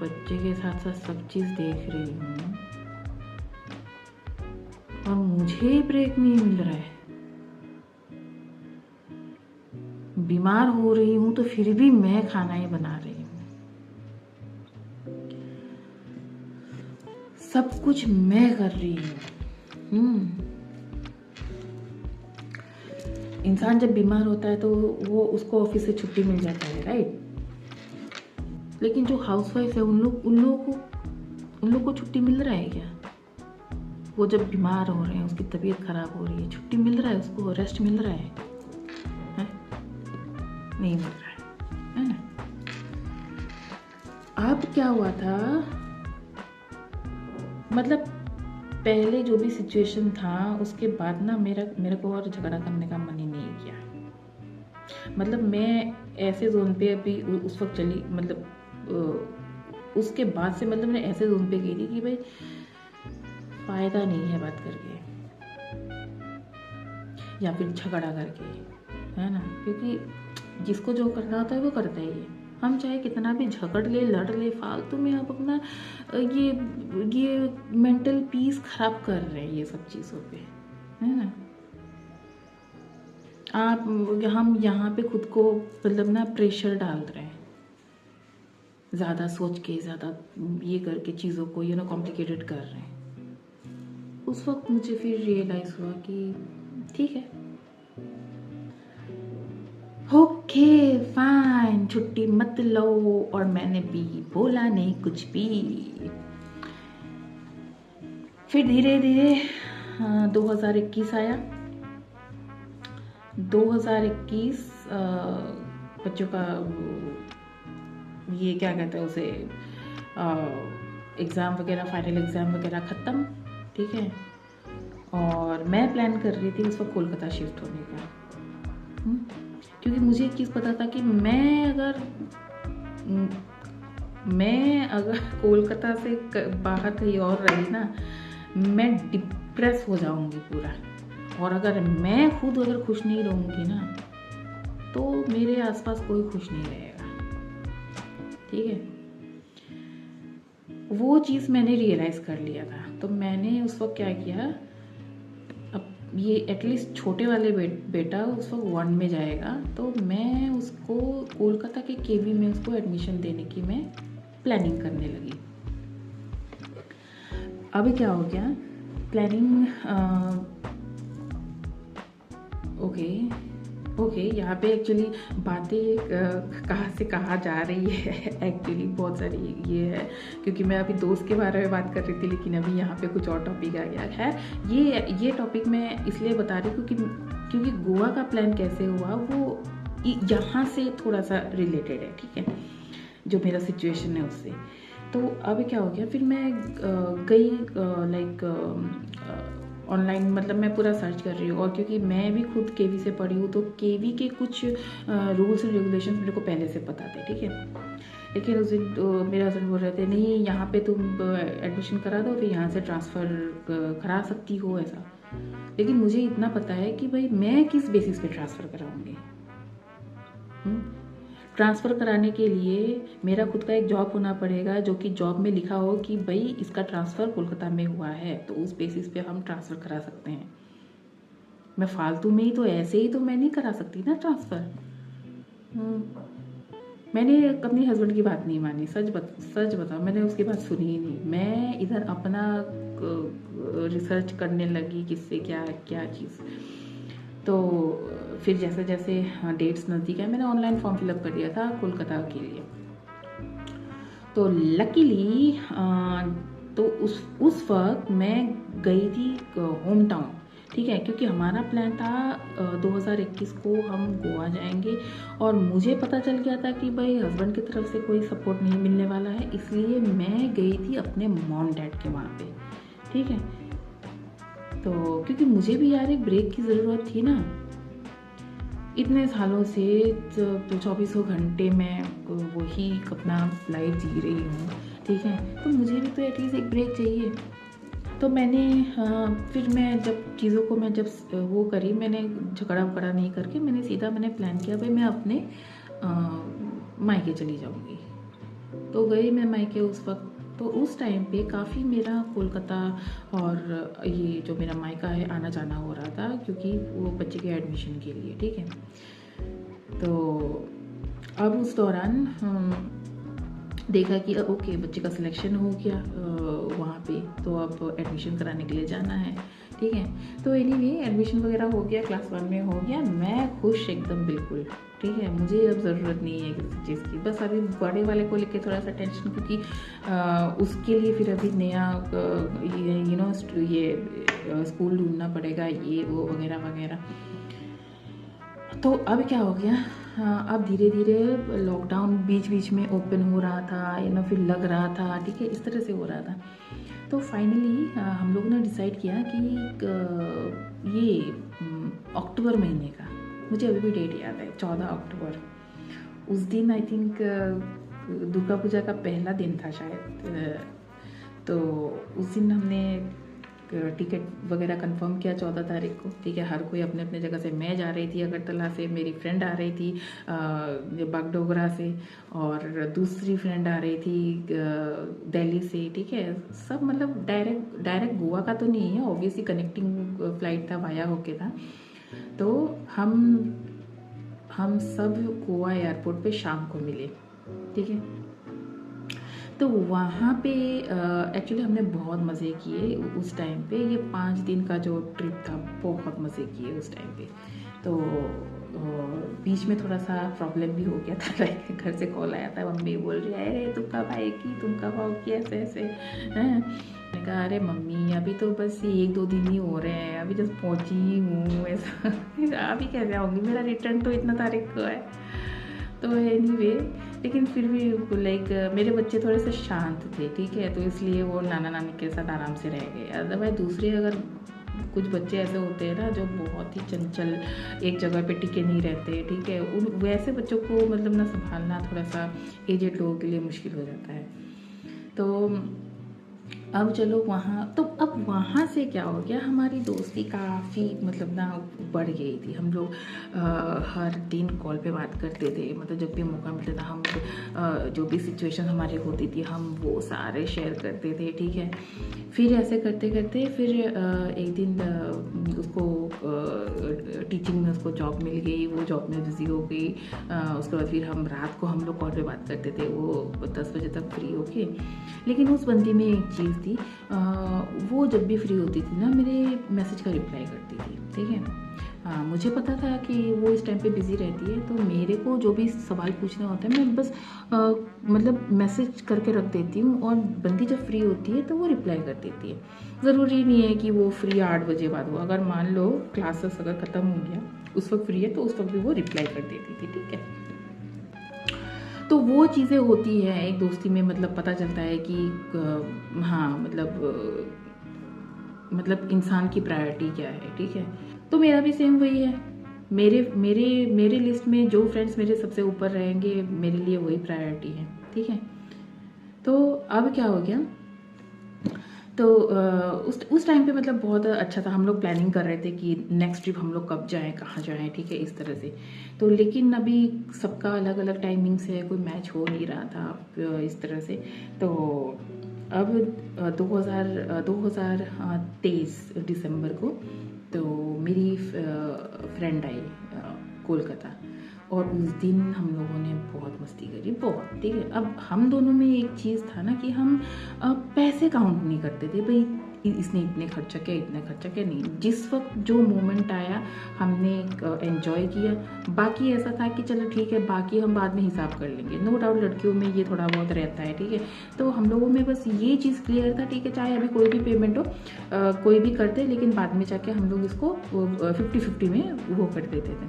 बच्चे के साथ साथ सब चीज़ देख रही हूँ, और मुझे ब्रेक नहीं मिल रहा है। बीमार हो रही हूँ तो फिर भी मैं खाना ही बना रही हूँ, सब कुछ मैं कर रही हूँ। इंसान जब बीमार होता है तो वो उसको ऑफिस से छुट्टी मिल जाता है, राइट। लेकिन जो हाउसवाइफ है उन लोग को छुट्टी मिल रहा है क्या? वो जब बीमार हो रहे हैं, उसकी तबीयत खराब हो रही है, छुट्टी मिल रहा है, उसको रेस्ट मिल रहा है? नहीं मिल रहा है ना। अब क्या हुआ था, मतलब पहले जो भी सिचुएशन था उसके बाद ना मेरे को और झगड़ा करने का मन ही नहीं किया। मतलब मैं ऐसे जोन पे अभी उस वक्त चली, मतलब उसके बाद से मतलब मैं ऐसे जोन पे गई थी कि भाई फायदा नहीं है बात करके या फिर झगड़ा करके, है ना। क्योंकि जिसको जो करना होता है वो करता ही है। हम चाहे कितना भी झगड़ ले, लड़ ले, फालतू में आप अपना ये मेंटल पीस खराब कर रहे हैं ये सब चीज़ों पे, है ना। हम यहाँ पे खुद को मतलब ना प्रेशर डाल रहे हैं, ज़्यादा सोच के, ज़्यादा ये करके चीज़ों को कॉम्प्लिकेटेड कर रहे हैं। उस वक्त मुझे फिर रियलाइज़ हुआ कि ठीक है, ओके फाइन, छुट्टी मत लो। और मैंने भी बोला नहीं कुछ भी। फिर धीरे धीरे 2021 आया। 2021 बच्चों का ये क्या कहते हैं उसे, एग्ज़ाम वगैरह, फाइनल एग्ज़ाम वगैरह ख़त्म, ठीक है। और मैं प्लान कर रही थी उस वक्त कोलकाता शिफ्ट होने का, क्योंकि मुझे एक चीज़ पता था कि मैं अगर कोलकाता से बाहर कहीं और रही ना, मैं डिप्रेस हो जाऊंगी पूरा। और अगर मैं खुद अगर खुश नहीं रहूंगी ना, तो मेरे आसपास कोई खुश नहीं रहेगा, ठीक है। वो चीज़ मैंने रियलाइज़ कर लिया था। तो मैंने उस वक्त क्या किया, ये एटलीस्ट छोटे वाले बेटा उस वक्त 1 में जाएगा, तो मैं उसको कोलकाता के केवी में उसको एडमिशन देने की मैं प्लानिंग करने लगी। अभी क्या हो गया, प्लानिंग ओके यहाँ पे एक्चुअली बातें कहाँ से कहाँ जा रही है एक्चुअली बहुत सारी ये है, क्योंकि मैं अभी दोस्त के बारे में बात कर रही थी, लेकिन अभी यहाँ पे कुछ और टॉपिक आ गया है। ये टॉपिक मैं इसलिए बता रही हूँ क्योंकि गोवा का प्लान कैसे हुआ वो यहाँ से थोड़ा सा रिलेटेड है, ठीक है, जो मेरा सिचुएशन है उससे। तो अभी क्या हो गया, फिर मैं गई ऑनलाइन, मतलब मैं पूरा सर्च कर रही हूँ। और क्योंकि मैं भी खुद केवी से पढ़ी हूँ, तो केवी के कुछ रूल्स एंड रेगुलेशंस मेरे को पहले से पता थे, ठीक है। लेकिन उस दिन मेरे हस्बैंड बोल रहे थे, नहीं यहाँ पे तुम एडमिशन करा दो, फिर यहाँ से ट्रांसफ़र करा सकती हो ऐसा। लेकिन मुझे इतना पता है कि भाई मैं किस बेसिस पे ट्रांसफ़र कराऊंगी। ट्रांसफ़र कराने के लिए मेरा खुद का एक जॉब होना पड़ेगा, जो कि जॉब में लिखा हो कि भाई इसका ट्रांसफ़र कोलकाता में हुआ है, तो उस बेसिस पे हम ट्रांसफ़र करा सकते हैं। मैं फालतू में ही तो ऐसे ही तो मैं नहीं करा सकती ना ट्रांसफ़र। मैंने अपने हस्बैंड की बात नहीं मानी, सच बताओ, मैंने उसकी बात सुनी ही नहीं। मैं इधर अपना रिसर्च करने लगी किससे क्या क्या चीज़। तो फिर जैसे जैसे डेट्स नज़दीक है, मैंने ऑनलाइन फॉर्म फिलअप कर दिया था कोलकाता के लिए। तो लकीली तो उस वक्त मैं गई थी होम टाउन, ठीक है, क्योंकि हमारा प्लान था 2021 को हम गोवा जाएंगे, और मुझे पता चल गया था कि भाई हस्बैंड की तरफ से कोई सपोर्ट नहीं मिलने वाला है, इसलिए मैं गई थी अपने मॉम डैड के वहाँ पे, ठीक है। तो क्योंकि मुझे भी यार एक ब्रेक की ज़रूरत थी ना, इतने सालों से तो 2400 घंटे मैं वही अपना लाइफ जी रही हूँ, ठीक है, तो मुझे भी तो एटलीस्ट एक ब्रेक चाहिए। तो मैंने फिर मैं जब चीज़ों को मैं जब वो करी, मैंने झगड़ा वगड़ा नहीं करके मैंने प्लान किया भाई मैं अपने मायके चली जाऊँगी। तो गई मैं मायके उस वक्त। तो उस टाइम पे काफ़ी मेरा कोलकाता और ये जो मेरा मायका है आना जाना हो रहा था, क्योंकि वो बच्चे के एडमिशन के लिए, ठीक है। तो अब उस दौरान देखा कि ओके बच्चे का सिलेक्शन हो गया वहाँ पे, तो अब एडमिशन कराने के लिए जाना है, ठीक है। तो एनीवे एडमिशन वगैरह हो गया, क्लास 1 में हो गया, मैं खुश एकदम बिल्कुल, ठीक है। मुझे अब ज़रूरत नहीं है किसी चीज़ की, बस अभी बड़े वाले को लेके थोड़ा सा टेंशन, क्योंकि उसके लिए फिर अभी नया ये स्कूल ढूंढना पड़ेगा, ये वो वगैरह वगैरह। तो अब क्या हो गया, अब धीरे धीरे लॉकडाउन बीच बीच में ओपन हो रहा था, फिर लग रहा था, ठीक है, इस तरह से हो रहा था। तो फाइनली हम लोगों ने डिसाइड किया कि ये अक्टूबर महीने का, मुझे अभी भी डेट याद है, 14 अक्टूबर, उस दिन आई थिंक दुर्गा पूजा का पहला दिन था शायद। तो उस दिन हमने टिकट वगैरह कंफर्म किया 14 तारीख को, ठीक है। हर कोई अपने अपने जगह से, मैं जा रही थी अगरतला से, मेरी फ्रेंड आ रही थी बागडोगरा से, और दूसरी फ्रेंड आ रही थी दिल्ली से, ठीक है। सब मतलब डायरेक्ट गोवा का तो नहीं है, ऑब्वियसली कनेक्टिंग फ्लाइट था, वाया होके था। तो हम सब गोवा एयरपोर्ट पे शाम को मिले, ठीक है। तो वहाँ पे एक्चुअली हमने बहुत मज़े किए उस टाइम पे। ये 5 दिन का जो ट्रिप था, बहुत मज़े किए उस टाइम पे। तो बीच में थोड़ा सा प्रॉब्लम भी हो गया था, लाइक घर से कॉल आया था, मम्मी बोल रही है अरे तुम कब आएगी, तुम कब आओगी, ऐसे ऐसे हैं। मैंने कहा अरे मम्मी अभी तो बस 1-2 दिन ही हो रहे हैं, अभी जस्ट पहुँची हूँ, ऐसा अभी कैसे आऊँगी, मेरा रिटर्न तो इतना तारीख को है। तो एनीवे लेकिन फिर भी लाइक मेरे बच्चे थोड़े से शांत थे, ठीक है, तो इसलिए वो नाना नानी के साथ आराम से रह गए। अदरवाइज दूसरे अगर कुछ बच्चे ऐसे होते हैं ना जो बहुत ही चंचल, एक जगह पे टिके नहीं रहते, ठीक है, उन वैसे बच्चों को मतलब ना संभालना थोड़ा सा एजेड लोगों के लिए मुश्किल हो जाता है। तो अब चलो वहाँ, तो अब वहाँ से क्या हो गया, हमारी दोस्ती काफ़ी मतलब ना बढ़ गई थी। हम लोग हर दिन कॉल पे बात करते थे, मतलब जब भी मौका मिलता था हम जो भी सिचुएशन हमारी होती थी हम वो सारे शेयर करते थे, ठीक है। फिर ऐसे करते करते फिर एक दिन उसको टीचिंग में उसको जॉब मिल गई, वो जॉब में बिज़ी हो गई। उसके बाद फिर हम रात को हम लोग कॉल पे बात करते थे, वो 10 बजे तक फ्री होके। लेकिन उस बंदी में एक चीज़ थी, वो जब भी फ्री होती थी ना मेरे मैसेज का रिप्लाई करती थी, ठीक है। मुझे पता था कि वो इस टाइम पे बिज़ी रहती है, तो मेरे को जो भी सवाल पूछना होता है मैं बस मतलब मैसेज करके रख देती हूँ, और बंदी जब फ्री होती है तो वो रिप्लाई कर देती है। ज़रूरी नहीं है कि वो फ्री 8 बजे बाद हो, अगर मान लो क्लासेस अगर ख़त्म हो गया उस वक्त फ्री है तो उस वक्त भी वो रिप्लाई कर देती थी, ठीक है। तो वो चीज़ें होती हैं एक दोस्ती में, मतलब पता चलता है कि हाँ मतलब इंसान की प्रायोरिटी क्या है, ठीक है। तो मेरा भी सेम वही है, मेरे लिस्ट में जो फ्रेंड्स मेरे सबसे ऊपर रहेंगे मेरे लिए वही प्रायोरिटी है, ठीक है। तो अब क्या हो गया, तो उस टाइम पे मतलब बहुत अच्छा था। हम लोग प्लानिंग कर रहे थे कि नेक्स्ट ट्रिप हम लोग कब जाएं, कहाँ जाएं, ठीक है, इस तरह से। तो लेकिन अभी सबका अलग अलग टाइमिंग से कोई मैच हो नहीं रहा था इस तरह से। तो अब 2023 दिसंबर को तो मेरी फ्रेंड आई कोलकाता, और उस दिन हम लोगों ने बहुत मस्ती करी, बहुत, ठीक है। अब हम दोनों में एक चीज़ था ना कि हम पैसे काउंट नहीं करते थे, भाई इसने इतने खर्चा किया, इतने खर्चा किया, नहीं। जिस वक्त जो मोमेंट आया हमने एंजॉय किया। बाकी ऐसा था कि चलो ठीक है, बाकी हम बाद में हिसाब कर लेंगे। नो डाउट लड़कियों में ये थोड़ा बहुत रहता है, ठीक है। तो हम लोगों में बस ये चीज़ क्लियर था, ठीक है, चाहे अभी कोई भी पेमेंट हो, कोई भी करते, लेकिन बाद में जाके हम लोग इसको 50-50 में वो कर देते थे।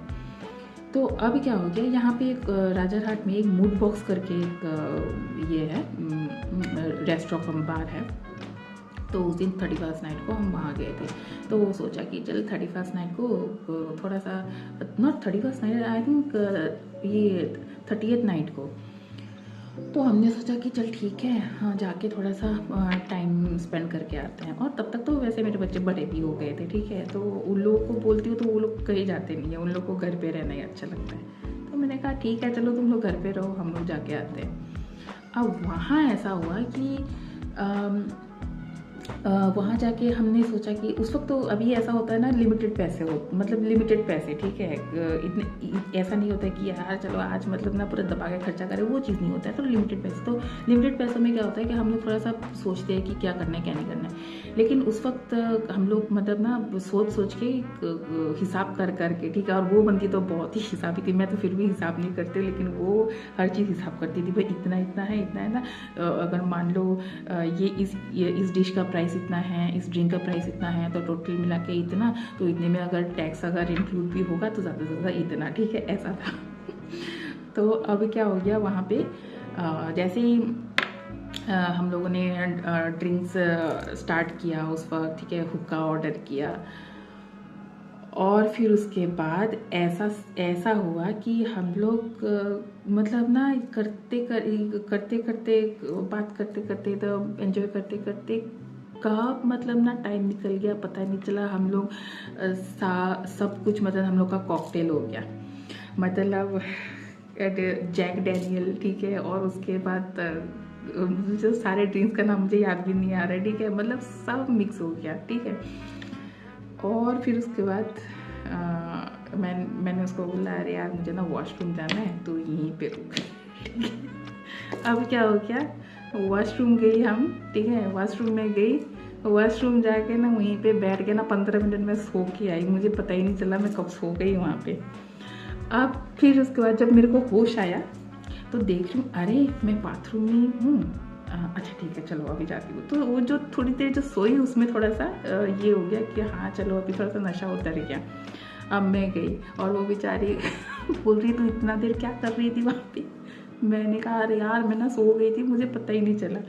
तो अब क्या हो गया, यहाँ पे एक राजारहाट में एक मूड बॉक्स करके एक ये है रेस्टोरेंट कम बार है। तो उस दिन 31st नाइट को हम वहाँ गए थे। तो वो सोचा कि चल 31st नाइट को थोड़ा सा, not 31st night, I think ये 30th नाइट को। तो हमने सोचा कि चल ठीक है, हाँ जाके थोड़ा सा टाइम स्पेंड करके आते हैं। और तब तक तो वैसे मेरे बच्चे बड़े भी हो गए थे, ठीक है। तो उन लोगों को बोलती हूँ तो वो लोग कहीं जाते नहीं है, उन लोग को घर पे रहना ही अच्छा लगता है। तो मैंने कहा ठीक है, चलो तुम लोग घर पे रहो, हम लोग जाके आते हैं। अब वहाँ ऐसा हुआ कि वहाँ जाके हमने सोचा कि उस वक्त तो अभी ऐसा होता है ना, लिमिटेड पैसे हो, मतलब लिमिटेड पैसे, ठीक है। इतने ऐसा नहीं होता है कि यार चलो आज मतलब ना पूरा दबा के खर्चा करें, वो चीज़ नहीं होता है। तो लिमिटेड पैसे, तो लिमिटेड पैसों में क्या होता है कि हम लोग थोड़ा सा सोचते हैं कि क्या करना है क्या नहीं करना है। लेकिन उस वक्त हम लोग मतलब ना सोच के हिसाब कर करके, ठीक है। और वो बनती तो बहुत ही हिसाबी थी, मैं तो फिर भी हिसाब नहीं करती, लेकिन वो हर चीज़ हिसाब करती थी। भाई इतना इतना है, इतना है ना, अगर मान लो ये इस डिश का प्राइस इतना है, इस ड्रिंक का प्राइस इतना है, तो टोटल मिला के इतना, तो इतने में अगर टैक्स अगर इंक्लूड भी होगा तो ज़्यादा से ज़्यादा इतना, ठीक है, ऐसा था। तो अब क्या हो गया वहाँ पे, जैसे ही हम लोगों ने ड्रिंक्स स्टार्ट किया उस वक्त, ठीक है, हुक्का ऑर्डर किया। और फिर उसके बाद ऐसा हुआ कि हम लोग मतलब ना करते करते बात करते करते, तो एंजॉय करते करते कब मतलब ना टाइम निकल गया पता नहीं चला। हम लोग सब कुछ मतलब हम लोग का कॉकटेल हो गया, मतलब जैक डैनियल, ठीक है। और उसके बाद जो सारे ड्रिंक्स का नाम मुझे याद भी नहीं आ रहा है, ठीक है, मतलब सब मिक्स हो गया, ठीक है। और फिर उसके बाद मैंने उसको बोला, अरे यार मुझे ना वॉशरूम जाना है, तो यहीं पे रुक। अब क्या हो गया, वॉशरूम गई हम, ठीक है, वॉशरूम में गई, वॉशरूम जाके ना वहीं पे बैठ के ना 15 मिनट में सो के आई, मुझे पता ही नहीं चला मैं कब सो गई वहाँ पे। अब फिर उसके बाद जब मेरे को होश आया तो देख रही हूँ, अरे मैं बाथरूम में हूँ, अच्छा ठीक है चलो अभी जाती हूँ। तो वो जो थोड़ी देर जो सोई उसमें थोड़ा सा ये हो गया कि हाँ चलो अभी थोड़ा सा नशा उतर गया। अब मैं गई और वो बेचारी बोल रही तू इतना देर क्या कर रही थी वहाँ पे। मैंने कहा अरे यार मैं ना सो गई थी, मुझे पता ही नहीं चला।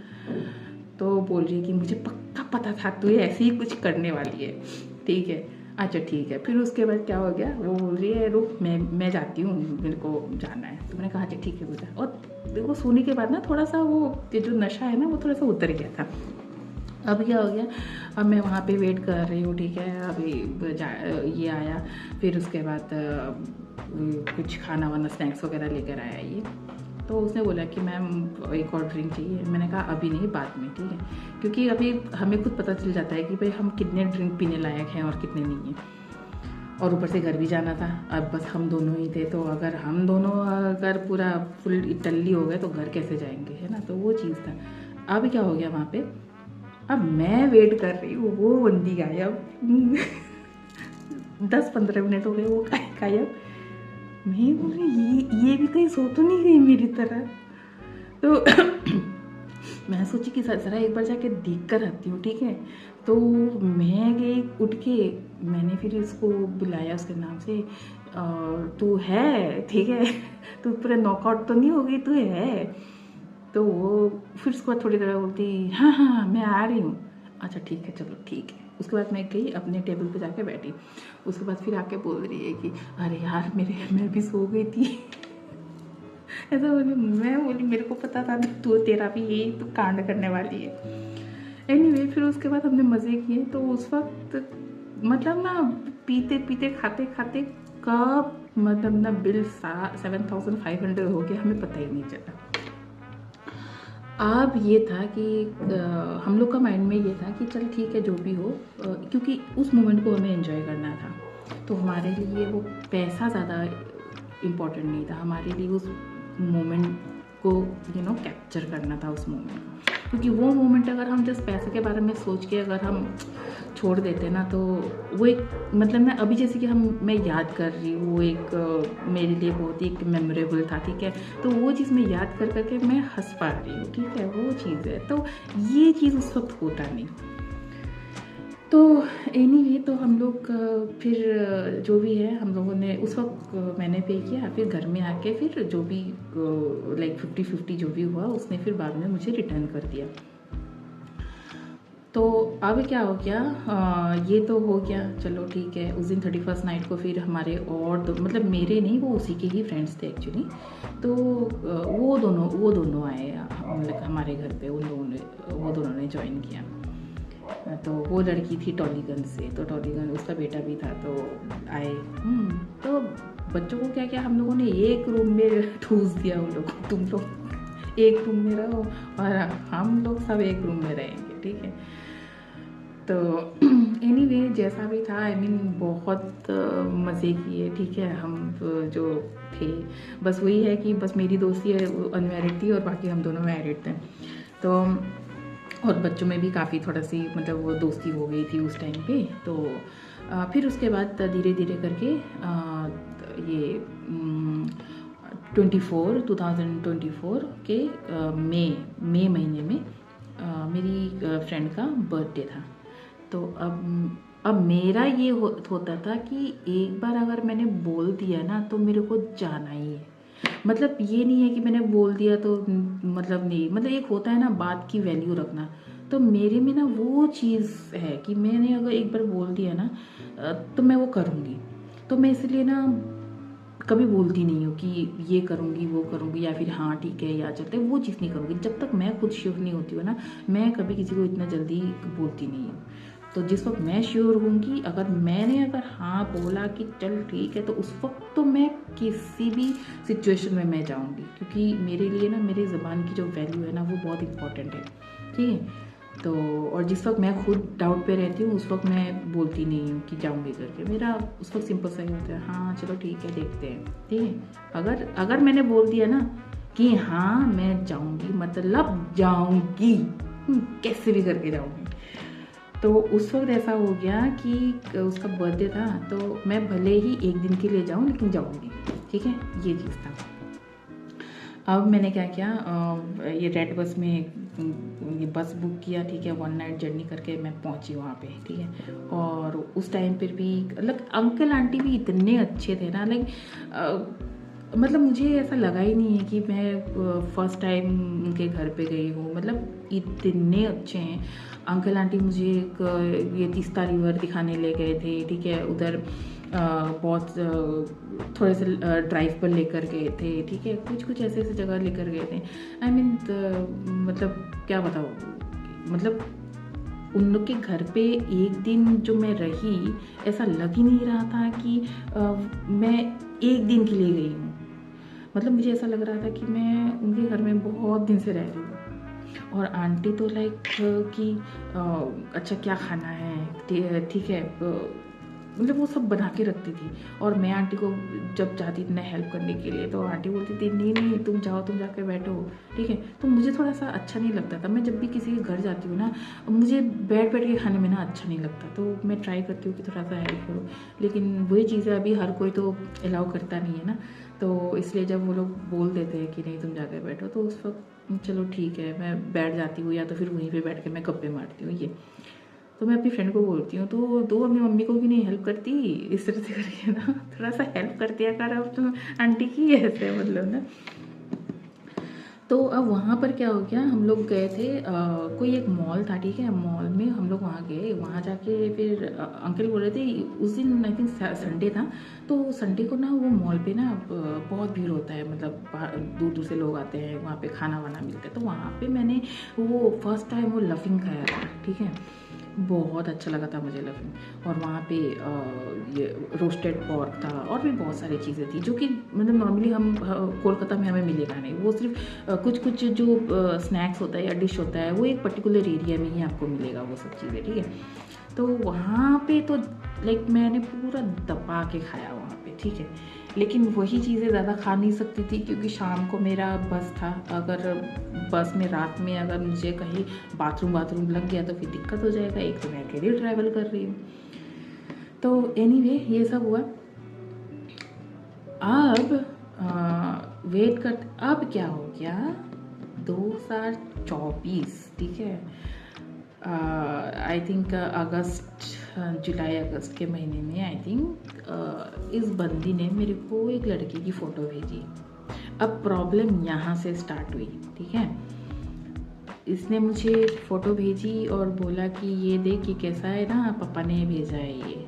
तो बोल रही है कि मुझे पक्का पता था तू ऐसे ही कुछ करने वाली है, ठीक है, अच्छा ठीक है। फिर उसके बाद क्या हो गया, वो बोल रही है रुक मैं जाती हूँ, मेरे को जाना है। तो मैंने कहा अच्छा ठीक है बेटा। और देखो सोने के बाद ना थोड़ा सा वो जो नशा है ना वो थोड़ा सा उतर गया था। अब क्या हो गया, अब मैं वहाँ पे वेट कर रही हूँ, ठीक है, अभी ये आया। फिर उसके बाद कुछ खाना वाना स्नैक्स वगैरह लेकर आया ये। तो उसने बोला कि मैम एक और ड्रिंक चाहिए। मैंने कहा अभी नहीं, बाद में, ठीक है, क्योंकि अभी हमें खुद पता चल जाता है कि भाई हम कितने ड्रिंक पीने लायक हैं और कितने नहीं हैं। और ऊपर से घर भी जाना था, अब बस हम दोनों ही थे, तो अगर हम दोनों अगर पूरा फुल टल्ली हो गए तो घर कैसे जाएंगे, है ना। तो वो चीज़ था। अब क्या हो गया वहाँ पे, अब मैं वेट कर रही हूँ, वो बंदी गायब। 10-15 मिनट हो गए, वो गायब। मैं बोल रही ये भी कहीं सो तो नहीं गई मेरी तरह। तो मैं सोची कि जरा एक बार जाके देख कर आती हूँ, ठीक है। तो मैं गई उठ के, मैंने फिर इसको बुलाया उसके नाम से, तू है, ठीक है, तू पूरा नॉकआउट तो नहीं हो गई, तू है। तो वो फिर उसके बाद थोड़ी देर बोलती हाँ हाँ मैं आ रही हूँ, अच्छा ठीक है चलो ठीक है। उसके बाद मैं गई अपने टेबल पे जाके बैठी। उसके बाद फिर आके बोल रही है कि अरे यार मैं भी सो गई थी। ऐसा बोली, मैं बोली मेरे को पता था तू तेरा भी यही तो कांड करने वाली है। एनीवे फिर उसके बाद हमने मज़े किए। तो उस वक्त मतलब ना पीते पीते खाते खाते कब मतलब ना बिल 7,500 हो गया, हमें पता ही नहीं चला। अब ये था कि हम लोग का माइंड में ये था कि चल ठीक है जो भी हो, क्योंकि उस मोमेंट को हमें एंजॉय करना था। तो हमारे लिए वो पैसा ज़्यादा इम्पोर्टेंट नहीं था, हमारे लिए उस मोमेंट को कैप्चर करना था उस मोमेंट को। क्योंकि वो मोमेंट अगर हम जस्ट पैसे के बारे में सोच के अगर हम छोड़ देते ना, तो वो एक मतलब ना अभी जैसे कि मैं याद कर रही हूँ, वो एक मेरे लिए बहुत ही एक मेमोरेबल था, ठीक है। तो वो चीज़ मैं याद कर करके मैं हंस पा रही हूँ, ठीक है, वो चीज़ है। तो ये चीज़ उस वक्त होता नहीं। तो एनीवे तो हम लोग फिर जो भी है हम लोगों ने उस वक्त मैंने पे किया, फिर घर में आके फिर जो भी लाइक 50-50 जो भी हुआ उसने फिर बाद में मुझे रिटर्न कर दिया। तो अब क्या हो गया, ये तो हो गया, चलो ठीक है। उस दिन 31st नाइट को फिर हमारे और मतलब मेरे नहीं, वो उसी के ही फ्रेंड्स थे एक्चुअली। तो वो दोनों आए मतलब हमारे घर पे, वो दोनों ने ज्वाइन किया। तो वो लड़की थी टॉलीगंज से, तो टॉलीगंज उसका बेटा भी था, तो आए। तो बच्चों को क्या हम लोगों ने एक रूम में ठूस दिया उन लोगों को, तुम लोग एक रूम में रहो और हम लोग सब एक रूम में रहेंगे, ठीक है। तो एनीवे जैसा भी था, आई मीन बहुत मज़े किए, ठीक है। हम जो थे बस वही है कि बस मेरी दोस्ती अनमैरिड थी और बाकी हम दोनों मैरिड थे। तो और बच्चों में भी काफ़ी थोड़ा सी मतलब वो दोस्ती हो गई थी उस टाइम पे। तो फिर उसके बाद धीरे धीरे करके ये 2024 के मई महीने में मेरी फ्रेंड का बर्थडे था। तो अब मेरा ये होता था कि एक बार अगर मैंने बोल दिया ना तो मेरे को जाना ही है। मतलब ये नहीं है कि मैंने बोल दिया तो मतलब नहीं, मतलब एक होता है ना बात की वैल्यू रखना। तो मेरे में ना वो चीज़ है कि मैंने अगर एक बार बोल दिया ना तो मैं वो करूँगी। तो मैं इसलिए ना कभी बोलती नहीं हूँ कि ये करूँगी वो करूँगी या फिर हाँ ठीक है या चलते, वो चीज़ नहीं करूँगी। जब तक मैं खुद श्योर नहीं होती हूँ ना, मैं कभी किसी को इतना जल्दी बोलती नहीं हूँ। तो जिस वक्त मैं श्योर होंगी, अगर हाँ बोला कि चल ठीक है, तो उस वक्त तो मैं किसी भी सिचुएशन में मैं जाऊँगी, क्योंकि मेरे लिए ना मेरी ज़बान की जो वैल्यू है ना वो बहुत इंपॉर्टेंट है, ठीक है। तो और जिस वक्त मैं खुद डाउट पे रहती हूँ उस वक्त मैं बोलती नहीं हूँ कि जाऊँगी करके। मेरा उस वक्त सिंपल सा ही होता है, हाँ चलो ठीक है देखते हैं, ठीक है। अगर मैंने बोल दिया ना कि हाँ मैं जाऊँगी, मतलब जाऊँगी, कैसे भी करके जाऊँगी। तो उस वक्त ऐसा हो गया कि उसका बर्थडे था, तो मैं भले ही एक दिन के लिए जाऊँ लेकिन जाऊँगी, ठीक है, ये चीज़ था। अब मैंने क्या किया, ये रेड बस में ये बस बुक किया, ठीक है। 1 नाइट जर्नी करके मैं पहुंची वहाँ पे, ठीक है। और उस टाइम पर भी मतलब अंकल आंटी भी इतने अच्छे थे ना, लाइक मतलब मुझे ऐसा लगा ही नहीं है कि मैं फर्स्ट टाइम उनके घर पे गई हूँ। मतलब इतने अच्छे हैं अंकल आंटी। मुझे एक ये तीस्ता रिवर दिखाने ले गए थे, ठीक है। उधर बहुत थोड़े से ड्राइव पर लेकर गए थे, ठीक है। कुछ ऐसे जगह लेकर गए थे। आई मीन मतलब क्या बताओ, मतलब उन लोग के घर पे एक दिन जो मैं रही, ऐसा लग ही नहीं रहा था कि मैं एक दिन के लिए गई हूँ। मतलब मुझे ऐसा लग रहा था कि मैं उनके घर में बहुत दिन से रह रही हूँ। और आंटी तो लाइक कि अच्छा क्या खाना है, ठीक है, मतलब वो सब बना के रखती थी। और मैं आंटी को जब जाती थी ना हेल्प करने के लिए, तो आंटी बोलती थी नहीं तुम जाओ, तुम जाके बैठो, ठीक है। तो मुझे थोड़ा सा अच्छा नहीं लगता था। मैं जब भी किसी के घर जाती हूँ ना, मुझे बैठ के खाने में ना अच्छा नहीं लगता। तो मैं ट्राई करती हूँ कि थोड़ा सा हेल्प करो, लेकिन वही चीज़ें अभी हर कोई तो अलाउ करता नहीं है ना। तो इसलिए जब वो लोग बोल देते हैं कि नहीं तुम जाकर बैठो, तो उस वक्त चलो ठीक है मैं बैठ जाती हूँ, या तो फिर वहीं पे बैठ के मैं गप्पे मारती हूँ। ये तो मैं अपनी फ्रेंड को बोलती हूँ, तो तू अपनी मम्मी को भी नहीं हेल्प करती इस तरह से करके ना, थोड़ा सा हेल्प कर दिया कर अब तो आंटी की, ऐसे मतलब ना। तो अब वहाँ पर क्या हो गया, हम लोग गए थे कोई एक मॉल था, ठीक है, मॉल में हम लोग वहाँ गए, वहाँ जाके फिर अंकल बोल रहे थे उस दिन आई थिंक संडे था, तो संडे को ना वो मॉल पे ना बहुत भीड़ होता है, मतलब दूर दूर से लोग आते हैं, वहाँ पे खाना वाना मिलता है, तो वहाँ पे मैंने वो फर्स्ट टाइम वो लफिंग खाया था, ठीक है, बहुत अच्छा लगा था मुझे लफिंग। और वहाँ पे ये रोस्टेड पॉर्क था और भी बहुत सारी चीज़ें थी जो कि मतलब नॉर्मली हम कोलकाता में हमें मिलेगा नहीं, वो सिर्फ कुछ कुछ जो स्नैक्स होता है या डिश होता है वो एक पर्टिकुलर एरिया में ही आपको मिलेगा वो सब चीज़ें, ठीक है। तो वहाँ पे तो लाइक मैंने पूरा दबा के खाया वहाँ पे, ठीक है, लेकिन वही चीज़ें ज़्यादा खा नहीं सकती थी क्योंकि शाम को मेरा बस था, अगर बस में रात में अगर मुझे कहीं बाथरूम लग गया तो फिर दिक्कत हो जाएगा, एक तो मैं अकेले ट्रैवल कर रही हूँ। तो एनीवे ये सब हुआ। अब वेट कर, अब क्या हो गया, 2024, ठीक है, आई थिंक अगस्त, जुलाई अगस्त के महीने में आई थिंक इस बंदी ने मेरे को एक लड़के की फ़ोटो भेजी। अब प्रॉब्लम यहाँ से स्टार्ट हुई, ठीक है। इसने मुझे फ़ोटो भेजी और बोला कि ये देख कि कैसा है ना, पापा ने भेजा है ये।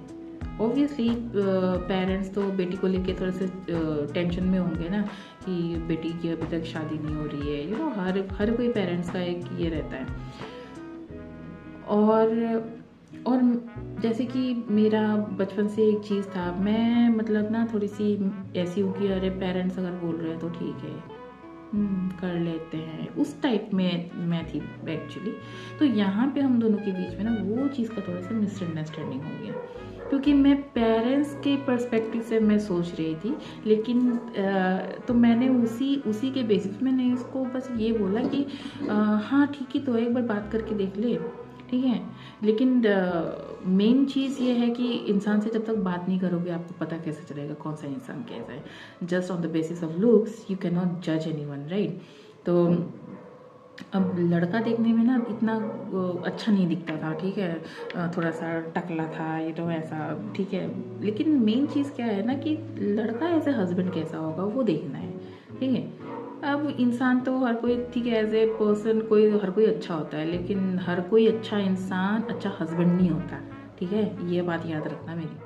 ऑब्वियसली पेरेंट्स तो बेटी को लेके थोड़े से टेंशन में होंगे ना कि बेटी की अभी तक शादी नहीं हो रही है, हर कोई पेरेंट्स का एक ये रहता है। और जैसे कि मेरा बचपन से एक चीज़ था, मैं मतलब ना थोड़ी सी ऐसी हूँ कि अरे पेरेंट्स अगर बोल रहे हैं तो ठीक है, कर लेते हैं, उस टाइप में मैं थी एक्चुअली। तो यहाँ पे हम दोनों के बीच में ना वो चीज़ का थोड़ा सा मिसअंडरस्टैंडिंग हो गया, क्योंकि मैं पेरेंट्स के पर्सपेक्टिव से मैं सोच रही थी, लेकिन तो मैंने उसी के बेसिस मैंने इसको बस ये बोला कि हाँ ठीक ही तो है, एक बार बात करके देख ले, ठीक है। लेकिन मेन चीज़ ये है कि इंसान से जब तक बात नहीं करोगे आपको पता कैसे चलेगा कौन सा इंसान कैसा है। Just on the basis of looks you can not जज एनीवन, राइट। तो अब लड़का देखने में ना इतना अच्छा नहीं दिखता था, ठीक है, थोड़ा सा टकला था, ये तो ऐसा, ठीक है, लेकिन मेन चीज़ क्या है ना कि लड़का एज ए हस्बैंड कैसा होगा वो देखना है, ठीक है। अब इंसान तो हर कोई, ठीक है, एज ए पर्सन कोई हर कोई अच्छा होता है, लेकिन हर कोई अच्छा इंसान अच्छा हस्बैंड नहीं होता, ठीक है, ये बात याद रखना मेरी।